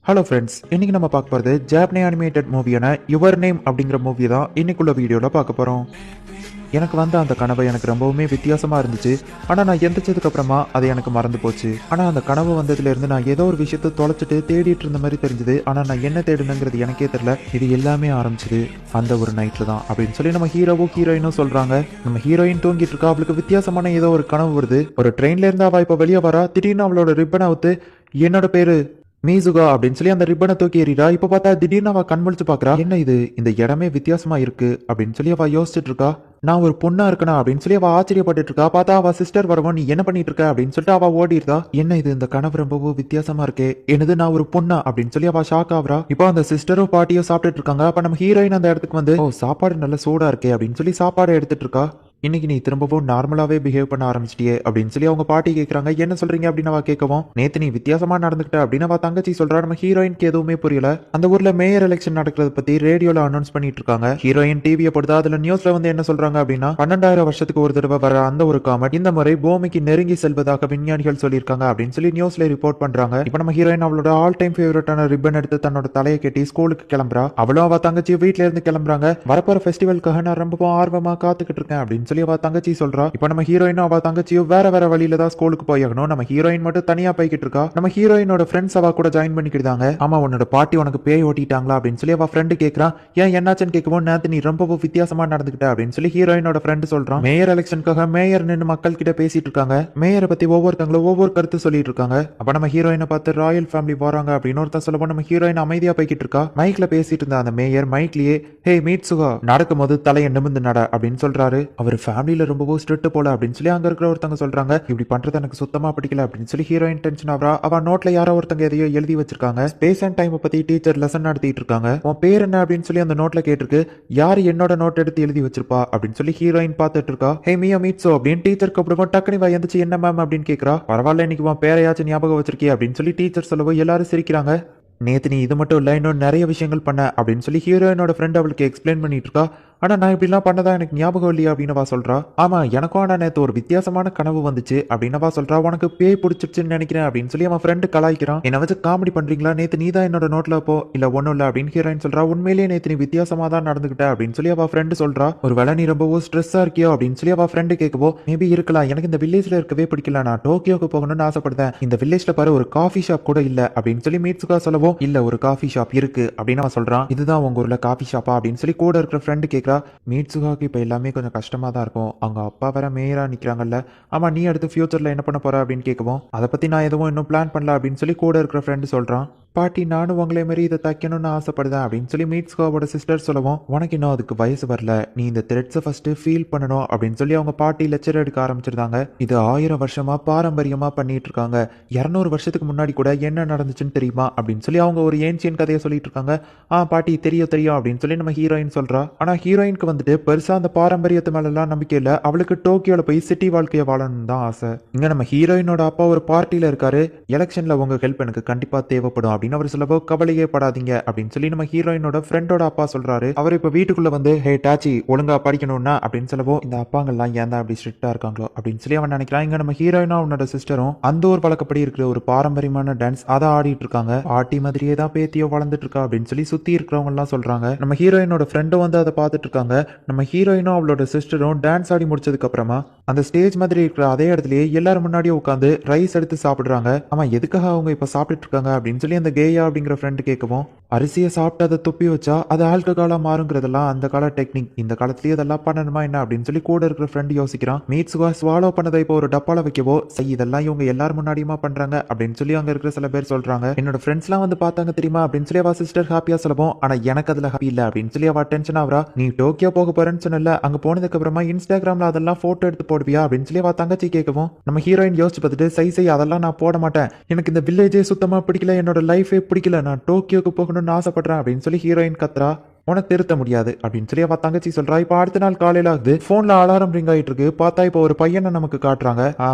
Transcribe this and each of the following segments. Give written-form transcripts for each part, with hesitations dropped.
Hello friends, இன்னைக்கு நம்ம பார்க்க போகிறது ஜாப்பனே அனிமேட்டட் மூவியான யுவர் நேம் அப்படிங்கிற மூவி தான் இன்னைக்குள்ள வீடியோவில் பார்க்க போகிறோம். எனக்கு வந்த அந்த கனவு எனக்கு ரொம்பவுமே வித்தியாசமாக இருந்துச்சு. ஆனால் நான் எந்திரிச்சதுக்கு அப்புறமா அது எனக்கு மறந்து போச்சு. ஆனால் அந்த கனவு வந்ததுலேருந்து நான் ஏதோ ஒரு விஷயத்தை தொலைச்சிட்டு தேடிட்டு இருந்த மாதிரி தெரிஞ்சுது. ஆனால் நான் என்ன தேடுனுங்கிறது எனக்கே தெரியல. இது எல்லாமே ஆரம்பிச்சது அந்த ஒரு நைட்டில் தான் அப்படின்னு சொல்லி நம்ம ஹீரோயினும் சொல்கிறாங்க. நம்ம ஹீரோயின் தூங்கிட்டு இருக்கா. அவளுக்கு வித்தியாசமான ஏதோ ஒரு கனவு வருது. ஒரு ட்ரெயின்ல இருந்து அவள் இப்போ வெளியே வரா. திடீர்னு அவளோட ரிப்பனை அவுத்து என்னோட பேரு மீசுகா அப்படின்னு சொல்லி அந்த ரிப்பனை தூக்கி எறிடா. இப்ப பார்த்தா திடீர்னு அவ கண் முழிச்சு பாக்குறா. என்ன இது, இந்த இடமே வித்தியாசமா இருக்கு அப்படின்னு சொல்லி அவ யோசிச்சுட்டு இருக்கா. நான் ஒரு பொண்ணா இருக்கனா அப்படின்னு சொல்லி அவ ஆச்சரியப்பட்டு இருக்கா. பார்த்தா அவ சிஸ்டர் வரவும், நீ என்ன பண்ணிட்டு இருக்க அப்படின்னு சொல்லிட்டு அவ ஓடிடுதா. என்ன இது, இந்த கனவு ரொம்பவும் வித்தியாசமா இருக்கே, என்னது நான் ஒரு பொண்ணா அப்படின்னு சொல்லி அவ ஷாக் ஆகுறா. இப்போ அந்த சிஸ்டரும் பாட்டியும் சாப்பிட்டுட்டு இருக்காங்க. அப்ப நம்ம ஹீரோயின் அந்த இடத்துக்கு வந்து, ஓ சாப்பாடு நல்ல சூடா இருக்கே அப்படின்னு சொல்லி சாப்பாடு எடுத்துட்டு இருக்கா. இன்னைக்கு நீ திரும்பவும் நார்மலாவே பிஹேவ் பண்ண ஆரம்பிச்சிட்டியே அப்படின்னு சொல்லி அவங்க பாட்டி கேட்கறாங்க. என்ன சொல்றீங்க அப்படின்னு அவ கேட்கவும், நேத்து நீ வித்தியாசமா நடந்துக்கிட்ட அப்படின்னு அவ தங்கச்சி சொல்றா. நம்ம ஹீரோயினுக்கு எதுவுமே புரியல. அந்த ஊர்ல மேயர் எலெக்ஷன் நடக்கிறத பத்தி ரேடியோல அனௌன்ஸ் பண்ணிட்டு இருக்காங்க. ஹீரோயின் டிவியை போடுதா. அதுல நியூஸ்ல வந்து என்ன சொல்றாங்க அப்படின்னா, 12,000 வருஷத்துக்கு ஒரு தடவை வர அந்த ஒரு காமெட் இந்த முறை பூமிக்கு நெருங்கி செல்வதாக விஞ்ஞானிகள் சொல்லியிருக்காங்க அப்படின்னு சொல்லி நியூஸ்ல ரிப்போர்ட் பண்றாங்க. இப்ப நம்ம ஹீரோயின் அவளோட ஆல் டைம் ஃபேவரட்டான ரிப்பன் எடுத்து தன்னோட தலையை கட்டி ஸ்கூலுக்கு கிளம்புறா. அவளும் அவ தங்கச்சி வீட்டுல இருந்து கிளம்புறாங்க. வரப்போற ஃபெஸ்டிவலுக்காக நான் ரொம்ப ஆர்வமா காத்துக்கிட்டு இருக்கேன் அப்படின்னு சொல்லி அவ தங்கச்சி சொல்றா. இப்ப நம்ம ஹீரோயினும் அவ தங்கச்சியும் வேற வேற வழியில தான் ஸ்கூலுக்கு போயாகணும். நம்ம ஹீரோயின் மட்டும் தனியா போய்கிட்டு இருக்கா. நம்ம ஹீரோயினோட ஃப்ரெண்ட்ஸ் அவ கூட ஜாயின் பண்ணிக்கிட்டாங்க. ஆமா, உன்னோட பாட்டி உனக்கு பேய் ஓட்டிட்டாங்களா அப்படின்னு சொல்லி அவ ஃப்ரெண்டு கேட்கறான். ஏன் என்னாச்சுன்னு கேட்கவும், நேத்து நீ ரொம்ப வித்தியாசமா நடந்துக்கிட்ட அப்படின்னு சொல்லி ஹீரோயினோட ஃப்ரெண்டு சொல்றான். மேயர் எலெக்ஷனுக்காக மேயர் நின்று மக்கள் கிட்ட பேசிட்டு இருக்காங்க. மேயரை பத்தி ஒவ்வொருத்தங்களும் ஒவ்வொரு கருத்து சொல்லிட்டு இருக்காங்க. அப்ப நம்ம ஹீரோயினை பார்த்து ராயல் ஃபேமிலி வராங்க அப்படின்னு ஒருத்தன் சொல்லவும், நம்ம ஹீரோயின் அமைதியா போய்கிட்டு இருக்கா. மைக்ல பேசிட்டு இருந்த அந்த மேயர் மைக்லயே, ஹே மீட்சுகா, நடக்கும்போது தலையை நிமிந்து நட அப்படின்னு சொல்றாரு. அவர் ஃபேமிலியில ரொம்பவும் ஸ்ட்ரிக்ட் போல அப்படின்னு சொல்லி அங்க இருக்கிற ஒருத்தங்க சொல்றாங்க. இப்படி பண்றது எனக்கு சுத்தமா பிடிக்கல அப்படின்னு சொல்லி ஹீரோயின் டென்ஷன் ஆகிறா. அவ நோட்ல யாரோ ஒருத்தங்க எதையோ எழுதி வச்சிருக்காங்க. ஸ்பேஸ் அண்ட் டைம் பத்தி டீச்சர் லெசன் நடத்திட்டு இருக்காங்க. உன் பேர் என்ன அப்படின்னு சொல்லி அந்த நோட்ல கேட்டிருக்கு. யாரு என்னோட நோட் எடுத்து எழுதி வச்சிருப்பா அப்படின்னு சொல்லி ஹீரோயின் பார்த்துட்டு இருக்கா. ஹே மியா மீட்சோ அப்படின்னு டீச்சர் கூப்பிடுவோம். டக்குனு வா எந்திரிச்சு என்ன மேம் அப்படின்னு கேட்கறா. பரவாயில்ல, இன்னைக்கு உன் பேரையாச்சும் ஞாபகம் வச்சிருக்கே அப்படின்னு சொல்லி டீச்சர் சொல்லவும் எல்லாரும் சிரிக்கிறாங்க. நேத்து நீ இது மட்டும் இல்ல, இன்னும் நிறைய விஷயங்கள் பண்ண அப்படின்னு சொல்லி ஹீரோயினோட ஃப்ரெண்ட் அவளுக்கு எக்ஸ்பிளைன் பண்ணிட்டு இருக்கா. ஆனா நான் இப்படிலாம் பண்ணதா எனக்கு ஞாபகம் இல்லையா அப்படின்னு சொல்றா. ஆமா, எனக்கும் ஆனா நேத்து ஒரு வித்தியாசமான கனவு வந்துச்சு அப்படின்னு சொல்றா. உனக்கு பேய் பிடிச்சிருச்சுன்னு நினைக்கிறேன் அப்படின்னு சொல்லி அவன் ஃப்ரெண்டு கலாய்க்கிறான். என்ன வச்சு காமெடி பண்றீங்களா, நேத்து நீ தான் என்னோட நோட்ல போ இல்ல ஒன்னும் இல்ல அப்படின்னு ஹீரோயின் சொல்றா. உண்மையிலேயே நேத்து நீ வித்தியாசமா தான் நடந்துகிட்ட அப்படின்னு சொல்லி அவ ஃப்ரெண்டு சொல்றா. ஒரு வேளை நீ ரொம்பவோ ஸ்ட்ரெஸ்ஸா இருக்கியோ அப்படின்னு சொல்லி அவ ஃப்ரெண்டு கேட்கவோ, மேபி இருக்கலாம், எனக்கு இந்த வில்லேஜ்ல இருக்கவே பிடிக்கல, நான் டோக்கியோக்கு போகணும்னு ஆசைப்படுறேன், இந்த வில்லேஜ்ல பாரு ஒரு காஃபி ஷாப் கூட இல்ல அப்படின்னு சொல்லி மீட்சுகா சொல்லவோ, இல்ல ஒரு காஃபி ஷாப் இருக்கு அப்படின்னு அவன் சொல்றான். இதுதான் உங்க ஊர்ல காஃபி ஷாப்பா அப்படின்னு சொல்லி கூட இருக்கிற ஃப்ரெண்டு கேட்கறா. மீட்சுகாக்கு இப்போ எல்லாமே கொஞ்சம் கஷ்டமா தான் இருக்கும். அவங்க அப்பா வேற மேயரா நிக்கிறாங்கல்ல. ஆமா, நீ அடுத்து ஃபியூச்சர்ல என்ன பண்ண போற அப்படின்னு கேட்கவும், அதை பத்தி நான் எதுவும் இன்னும் பிளான் பண்ணல அப்படின்னு சொல்லி கூட இருக்கிற ஃப்ரெண்டு சொல்றான். பாட்டி, நானும் உங்களே மாதிரி இதை தைக்கணும்னு ஆசைப்படுதேன் அப்படின்னு சொல்லி மீட்ஸ்காவோட சிஸ்டர் சொல்லவும், உனக்கு இன்னும் அதுக்கு வயசு வரல, நீ இந்த த்ரெட்ஸை ஃபர்ஸ்ட் ஃபீல் பண்ணணும் அப்படின்னு சொல்லி அவங்க பாட்டி லெக்சர் எடுக்க ஆரம்பிச்சிருந்தாங்க. இது 1000 வருஷமா பாரம்பரியமா பண்ணிட்டு இருக்காங்க. 200 வருஷத்துக்கு முன்னாடி கூட என்ன நடந்துச்சுன்னு தெரியுமா அப்படின்னு சொல்லி அவங்க ஒரு ஏன்சியன் கதையை சொல்லிட்டு இருக்காங்க. பாட்டி தெரியும் தெரியும் அப்படின்னு சொல்லி நம்ம ஹீரோயின் சொல்றா. ஆனா ஹீரோயினுக்கு வந்துட்டு பெருசா அந்த பாரம்பரியத்து மேலாம் நம்பிக்கை இல்லை. அவளுக்கு டோக்கியோல போய் சிட்டி வாழ்க்கையை வாழணும் தான் ஆசை. இங்க நம்ம ஹீரோயினோட அப்பா ஒரு பார்ட்டியில இருக்காரு. எலெக்ஷன்ல உங்க ஹெல்ப் எனக்கு கண்டிப்பா தேவைப்படும் அப்படின்னு அவர் சொல்லவோ, கவலையே படாதீங்க அப்படின்னு சொல்லி நம்ம ஹீரோயினோட ஃப்ரெண்டோட அப்பா சொல்றாரு. அவர் இப்ப வீட்டுக்குள்ள வந்து, ஹே டாச்சி, ஒழுங்கா படிக்கணும்னா அப்படின்னு சொல்லவோ, இந்த அப்பாங்கெல்லாம் ஏன் தான் அப்படி ஸ்ட்ரிக்டா இருக்காங்களோ அப்படின்னு சொல்லி அவன் நினைக்கிறான். இங்க நம்ம ஹீரோயினும் அவனோட சிஸ்டரும் அந்த ஒரு வழக்கப்படி இருக்கிற ஒரு பாரம்பரியமான டான்ஸ் அதை ஆடிட்டு இருக்காங்க. பாட்டி மாதிரியே தான் பேத்தியோ வளர்ந்துட்டு இருக்கா அப்படின்னு சொல்லி சுத்தி இருக்கிறவங்க எல்லாம் சொல்றாங்க. நம்ம ஹீரோயினோட ஃப்ரெண்டும் வந்து அதை பார்த்துட்டு இருக்காங்க. நம்ம ஹீரோயினும் அவளோட சிஸ்டரும் டான்ஸ் ஆடி முடிச்சதுக்கு அப்புறமா அந்த ஸ்டேஜ் மாதிரி இருக்கிற அதே இடத்துலயே எல்லாரும் முன்னாடியே உட்காந்து ரைஸ் எடுத்து சாப்பிடுறாங்க. ஆமா, எதுக்காக அவங்க இப்ப சாப்பிட்டு இருக்காங்க அப்படின்னு சொல்லி அந்த கேயா அப்படிங்கிற ஃப்ரெண்டு கேட்கவும், அரிசியை சாப்பிட்டு அதை துப்பி வச்சா அது ஆல்கஹாலா மாறுங்கிறதெல்லாம் அந்த கால டெக்னிக், இந்த காலத்திலேயே அதெல்லாம் பண்ணணுமா என்ன அப்படின்னு சொல்லி கூட இருக்கிற ஃப்ரெண்டு யோசிக்கிறான். மீட்சுகா ஸ்வாலோ பண்ணதை இப்போ ஒரு டப்பால வைக்கவோ, சரி இதெல்லாம் இவங்க எல்லாரும் முன்னாடியுமா பண்றாங்க அப்படின்னு சொல்லி அங்க இருக்கிற சில பேர் சொல்றாங்க. என்னோட ஃப்ரெண்ட்ஸ் எல்லாம் வந்து பார்த்தாங்க தெரியுமா அப்படின்னு சொல்லி அவ சிஸ்டர் ஹாப்பியா சொல்லவும், ஆனா எனக்கு அதுல ஹாப்பி இல்ல அப்படின்னு சொல்லி அவ டென்ஷன் ஆகுறா. நீ டோக்கியோ போக போறேன்னு சொன்னல, அங்க போனதுக்கு அப்புறமா இன்ஸ்டாகிராம்ல அதெல்லாம் போட்டோ எடுத்து போடுவியா அப்படின்னு சொல்லி அவ தங்கச்சி கேட்கவும், நம்ம ஹீரோயின் யோசிச்சு பார்த்துட்டு, சை அதெல்லாம் நான் போட மாட்டேன், எனக்கு இந்த வில்லேஜே சுத்தமா பிடிக்கல, என்னோட லைஃபே பிடிக்கல, நான் டோக்கியோக்கு போகணும்னு ஆசைப்படுறேன் அப்படின்னு சொல்லி ஹீரோயின் கத்துறா. உனக்கு திருத்த முடியாது அப்படின்னு சொல்லி அவ தங்கச்சி சொல்றா. இப்ப அடுத்த நாள் காலையில ஆகுது. போன்ல அலாரம் ரிங் ஆயிட்டு இருக்கு. பார்த்தா இப்போ ஒரு பையனை நமக்கு காட்டுறாங்க.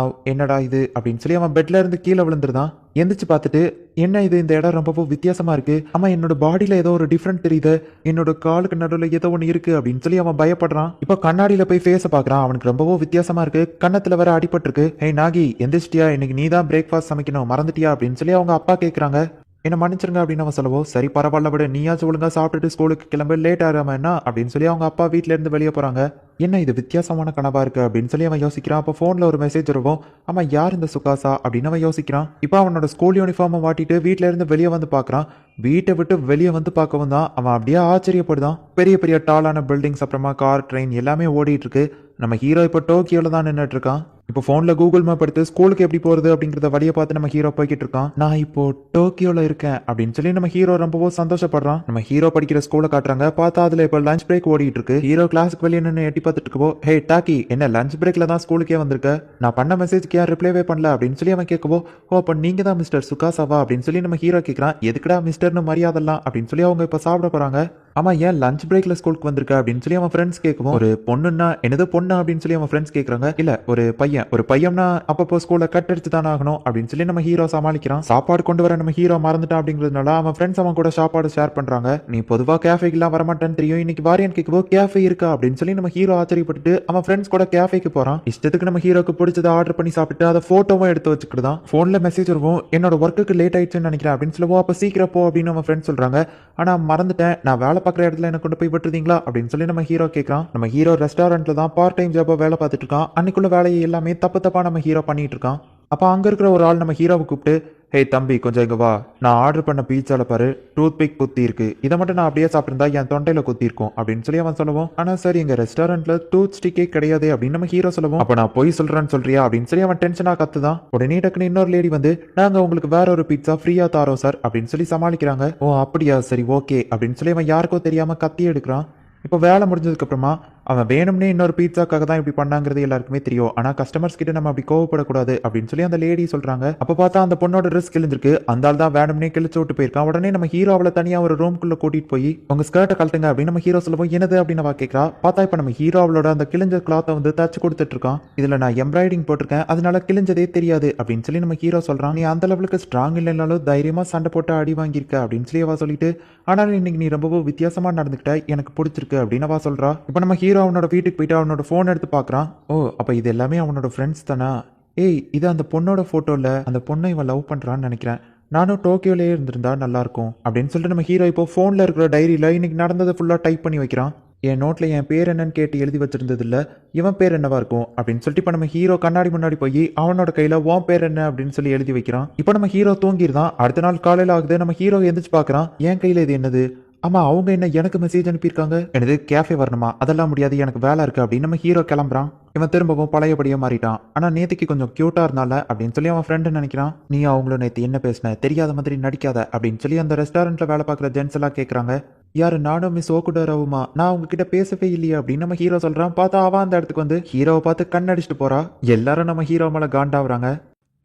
என்னடா இது அப்படின்னு சொல்லி அவன் பெட்ல இருந்து கீழே விழுந்துருதான். எந்திரிச்சு பார்த்துட்டு, என்ன இது, இந்த இடம் ரொம்பவும் வித்தியாசமா இருக்கு, ஆமா என்னோட பாடியில ஏதோ ஒரு டிஃப்ரெண்ட் தெரியுது, என்னோட காலுக்கு நடுவில் ஏதோ ஒன்று இருக்கு அப்படின்னு சொல்லி அவன் பயப்படுறான். இப்போ கண்ணாடியில போய் ஃபேஸை பார்க்கறான். அவனுக்கு ரொம்பவும் வித்தியாசமா இருக்கு. கண்ணத்துல வேற அடிபட்டு இருக்கு. ஹே நாகி, எந்திரிச்சிட்டியா, இன்னைக்கு நீ தான் பிரேக்ஃபாஸ்ட் சமைக்கணும், மறந்துட்டியா அப்படின்னு சொல்லி அவங்க அப்பா கேட்கறாங்க. என்ன மன்னிச்சிருங்க அப்படின்னு அவன் சொல்லவோ, சரி பரவாயில்ல விடு, நீயாச்சும் ஒழுங்கா சாப்பிட்டுட்டு ஸ்கூலுக்கு கிளம்ப லேட் ஆகாம என்ன அப்படின்னு சொல்லி அவங்க அப்பா வீட்ல இருந்து வெளியே போறாங்க. என்ன இது வித்தியாசமான கனவா இருக்கு அப்படின்னு சொல்லி அவன் யோசிக்கிறான். அப்போ ஃபோன்ல ஒரு மெசேஜ் வருவோம். ஆமா, யார் இந்த சுகாசா அப்படின்னு அவன் யோசிக்கிறான். இப்போ அவனோட ஸ்கூல் யூனிஃபார்மை வாட்டிட்டு வீட்ல இருந்து வெளியே வந்து பார்க்கறான். வீட்டை விட்டு வெளியே வந்து பார்க்கவும் தான் அவன் அப்படியே ஆச்சரியப்படுதான். பெரிய பெரிய டாலான பில்டிங்ஸ், அப்புறமா கார், ட்ரெயின் எல்லாமே ஓடிட்டு இருக்கு. நம்ம ஹீரோ இப்போ டோக்கியோல தான் நின்றுட்டு இருக்கான். இப்போ ஃபோனில் கூகுள் மேப் எடுத்து ஸ்கூலுக்கு எப்படி போகிறது அப்படிங்கிறத வழியை பார்த்து நம்ம ஹீரோ போய்கிட்டு இருக்கான். நான் இப்போ டோக்கியோவில் இருக்கேன் அப்படின்னு சொல்லி நம்ம ஹீரோ ரொம்பவும் சந்தோஷப்படுறான். நம்ம ஹீரோ படிக்கிற ஸ்கூலை காட்டுறாங்க. பார்த்தா அதில் இப்போ லஞ்ச் பிரேக் ஓடிட்டு இருக்கு. ஹீரோ கிளாஸுக்கு வெளியே நின்று எட்டி பார்த்துட்டு இருக்கோ, ஹே டாக்கி, என்ன லஞ்ச் பிரேக்ல தான் ஸ்கூலுக்கே வந்திருக்க? நான் பண்ண மெசேஜ்க்கு யார் ரிப்ளைவே பண்ணல அப்படின்னு சொல்லி அவன் கேட்கவோ, ஓ அப்போ நீங்க தான் மிஸ்டர் சுகாசாவா அப்படின்னு சொல்லி நம்ம ஹீரோ கேட்குறான். எதுக்குடா மிஸ்டர்னு மரியாதைலாம் அப்படின்னு சொல்லி அவங்க இப்போ சாப்பிட போறாங்க. ஆமா, ஏன் லஞ்ச் பிரேக்ல ஸ்கூலுக்கு வந்திருக்க அப்படின்னு சொல்லி அவன் ஃப்ரெண்ட்ஸ் கேட்கவும், ஒரு பொண்ணுன்னா என்னது பொண்ணு அப்படின்னு சொல்லி அவன் ஃப்ரெண்ட்ஸ் கேட்குறாங்க. இல்ல ஒரு பையன்னா அப்பப்போ ஸ்கூல்ல கட் அடிச்சு தானே ஆகணும் அப்படின்னு சொல்லி நம்ம ஹீரோ சமாளிக்கிறான். சாப்பாடு கொண்டு வர நம்ம ஹீரோ மறந்துட்டான் அப்படிங்கிறதுனால அவன் ஃப்ரெண்ட்ஸ் அவன் கூட சாப்பாடு ஷேர் பண்றாங்க. நீ பொதுவா கேஃபேக்கெல்லாம் வரமாட்டேன்னு தெரியும், இன்னைக்கு வாரியன் கேட்கவோ கேஃபே இருக்கா அப்படின்னு சொல்லி நம்ம ஹீரோ ஆச்சரியப்பட்டு அவன் ஃப்ரெண்ட்ஸ் கூட கேஃபேக்கு போறான். இஷ்டத்துக்கு நம்ம ஹீரோக்கு பிடிச்சதை ஆர்டர் பண்ணி சாப்பிட்டு அதை போட்டோவும் எடுத்து வச்சுக்கிட்டுதான். போன்ல மெசேஜ் இருக்கும், என்னோட ஒர்க்குக்கு லேட் ஆயிடுச்சுன்னு நினைக்கிறேன் அப்படின்னு சொல்லவோ, அப்ப சீக்கிரம் போ அப்படின்னு நம்ம ஃப்ரெண்ட்ஸ் சொல்றாங்க. ஆனா மறந்துட்டேன், நான் வேலை பார்க்குற இடத்துல எனக்கு கொண்டு போய் விட்டுறீங்களா அப்படின்னு சொல்லி நம்ம ஹீரோ கேட்கறான். நம்ம ஹீரோ ரெஸ்டாரண்ட்ல தான் பார்ட் டைம் ஜாபா வேலை பார்த்துட்டு இருக்கான். அன்னைக்குள்ள வேலையை எல்லாமே தப்பா நம்ம ஹீரோ பண்ணிட்டு இருக்கான். அப்ப அங்க இருக்கிற ஒரு ஆள் நம்ம ஹீரோவை கூப்பிட்டு, ஹே தம்பி கொஞ்சம் இங்க வா, நான் ஆர்டர் பண்ண பீட்சால பாரு டூத் பிக் குத்தி இருக்கு, இதை மட்டும் நான் அப்படியே சாப்பிட்டிருந்தா என் தொண்டையில குத்தி இருக்கும் அப்படின்னு சொல்லி அவன் சொல்லுவோம். ஆனா சார் எங்க ரெஸ்டாரண்ட்ல டூத் ஸ்டிக்கே கிடையாது அப்படின்னு நம்ம ஹீரோ சொல்லுவோம். அப்ப நான் போய் சொல்றேன்னு சொல்றியா அப்படின்னு சொல்லி அவன் டென்ஷனா கத்துதான். உடனே டக்குன்னு இன்னொரு லேடி வந்து, நாங்க உங்களுக்கு வேற ஒரு பீட்சா ஃப்ரீயா தாரோம் சார் அப்படின்னு சொல்லி சமாளிக்கிறாங்க. ஓ அப்படியா, சரி ஓகே அப்படின்னு சொல்லி அவன் யாருக்கோ தெரியாம கத்தி எடுக்கிறான். இப்போ வேலை முடிஞ்சதுக்கு அப்புறமா அவன் வேணும்னே இன்னொரு பீட்சாக்காக தான் இப்படி பண்ணாங்கிறது எல்லாருக்குமே தெரியும். ஆனா கஸ்டமர்ஸ் கிட்ட நம்ம அப்படி கோவப்படக்கூடாது அப்படின்னு சொல்லி அந்த லேடி சொல்றாங்க. அப்ப பார்த்தா அந்த பொண்ணோட ட்ரெஸ் கிழிஞ்சிருக்கு. அந்த ஆள் தான் வேணும்னே கிழிச்சு விட்டு போயிருக்கான். உடனே நம்ம ஹீரோ அவளை தனியா ஒரு ரூம்குள்ள கூட்டிட்டு போய் உங்க ஸ்கர்ட்டை கழட்டுங்க அப்படின்னு நம்ம ஹீரோ சொல்லுவோம். என்னது அப்படின்னு அவ கேட்கறா. பார்த்தா இப்ப நம்ம ஹீரோ அவளோட அந்த கிழிஞ்ச கிளாத்தை வந்து தச்சு கொடுத்துட்டு இருக்கான். இதுல நான் எம்ப்ராய்டிங் போட்டிருக்கேன், அதனால கிழிஞ்சதே தெரியாது அப்படின்னு சொல்லி நம்ம ஹீரோ சொல்றான். நீ அந்த லெவலுக்கு ஸ்ட்ராங் இல்லைனாலும் தைரியமா சண்டை போட்டு அடி வாங்கியிருக்க அப்படின்னு சொல்லி அவ சொல்லிட்டு, ஆனாலும் இன்னைக்கு நீ ரொம்பவும் வித்தியாசமா நடந்துக்கிட்ட, எனக்கு பிடிச்சிருக்கு அப்படின்னு அவ சொல்றா. இப்ப நம்ம ஹீரோ அவனோட வீட்டுக்கு போயிட்டு அவனோட போன் எடுத்து பாக்குறான். ஓ அப்ப இது எல்லாமே அவனோட ஃப்ரெண்ட்ஸ் தானா? ஏய் இது அந்த பொண்ணோட போட்டோல அந்த பொண்ணை இவன் லவ் பண்றான்னு நினைக்கிறேன். நானும் டோக்கியோலயே இருந்திருந்தா நல்லா இருக்கும் அப்படின்னு சொல்லிட்டு நம்ம ஹீரோ இப்போ போன்ல இருக்கிற டைரியில இன்னைக்கு நடந்ததை ஃபுல்லா டைப் பண்ணி வைக்கிறான். என் நோட்ல என் பேர் என்னன்னு கேட்டு எழுதி வச்சிருந்தது இல்ல, இவன் பேர் என்னவா இருக்கும் அப்படின்னு சொல்லிட்டு இப்ப நம்ம ஹீரோ கண்ணாடி முன்னாடி போய் அவனோட கையில உன் பேர் என்ன அப்படின்னு சொல்லி எழுதி வைக்கிறான். இப்ப நம்ம ஹீரோ தூங்கிருந்தான். அடுத்த நாள் காலையில ஆகுது. நம்ம ஹீரோ எந்திரிச்சு பாக்குறான். என் கையில இது என்னது? ஆமா அவங்க என்ன எனக்கு மெசேஜ் அனுப்பியிருக்காங்க. எனது கேஃபே வரணுமா? அதெல்லாம் முடியாது, எனக்கு வேலை இருக்கு அப்படின்னு நம்ம ஹீரோ கிளம்புறான். இவன் திரும்பவும் பழையபடியே மாறிட்டான். ஆனா நேத்துக்கு கொஞ்சம் கியூட்டா இருந்தால அப்படின்னு சொல்லி அவன் ஃப்ரெண்டு நினைக்கிறான். நீ அவங்கள நேத்து என்ன பேசின, தெரியாத மாதிரி நடிக்காத அப்படின்னு சொல்லி அந்த ரெஸ்டாரண்ட்ல வேலை பார்க்குற ஜென்ஸ் எல்லாம் கேட்கறாங்க. யாரு, நானும் மிஸ் ஓகுடராவுமா? நான் உங்ககிட்ட பேசவே இல்லையா அப்படின்னு நம்ம ஹீரோ சொல்றான். பார்த்தா அவன் அந்த இடத்துக்கு வந்து ஹீரோவை பார்த்து கண்ணடிச்சுட்டு போறா. எல்லாரும் நம்ம ஹீரோ மேல காண்டாவுறாங்க.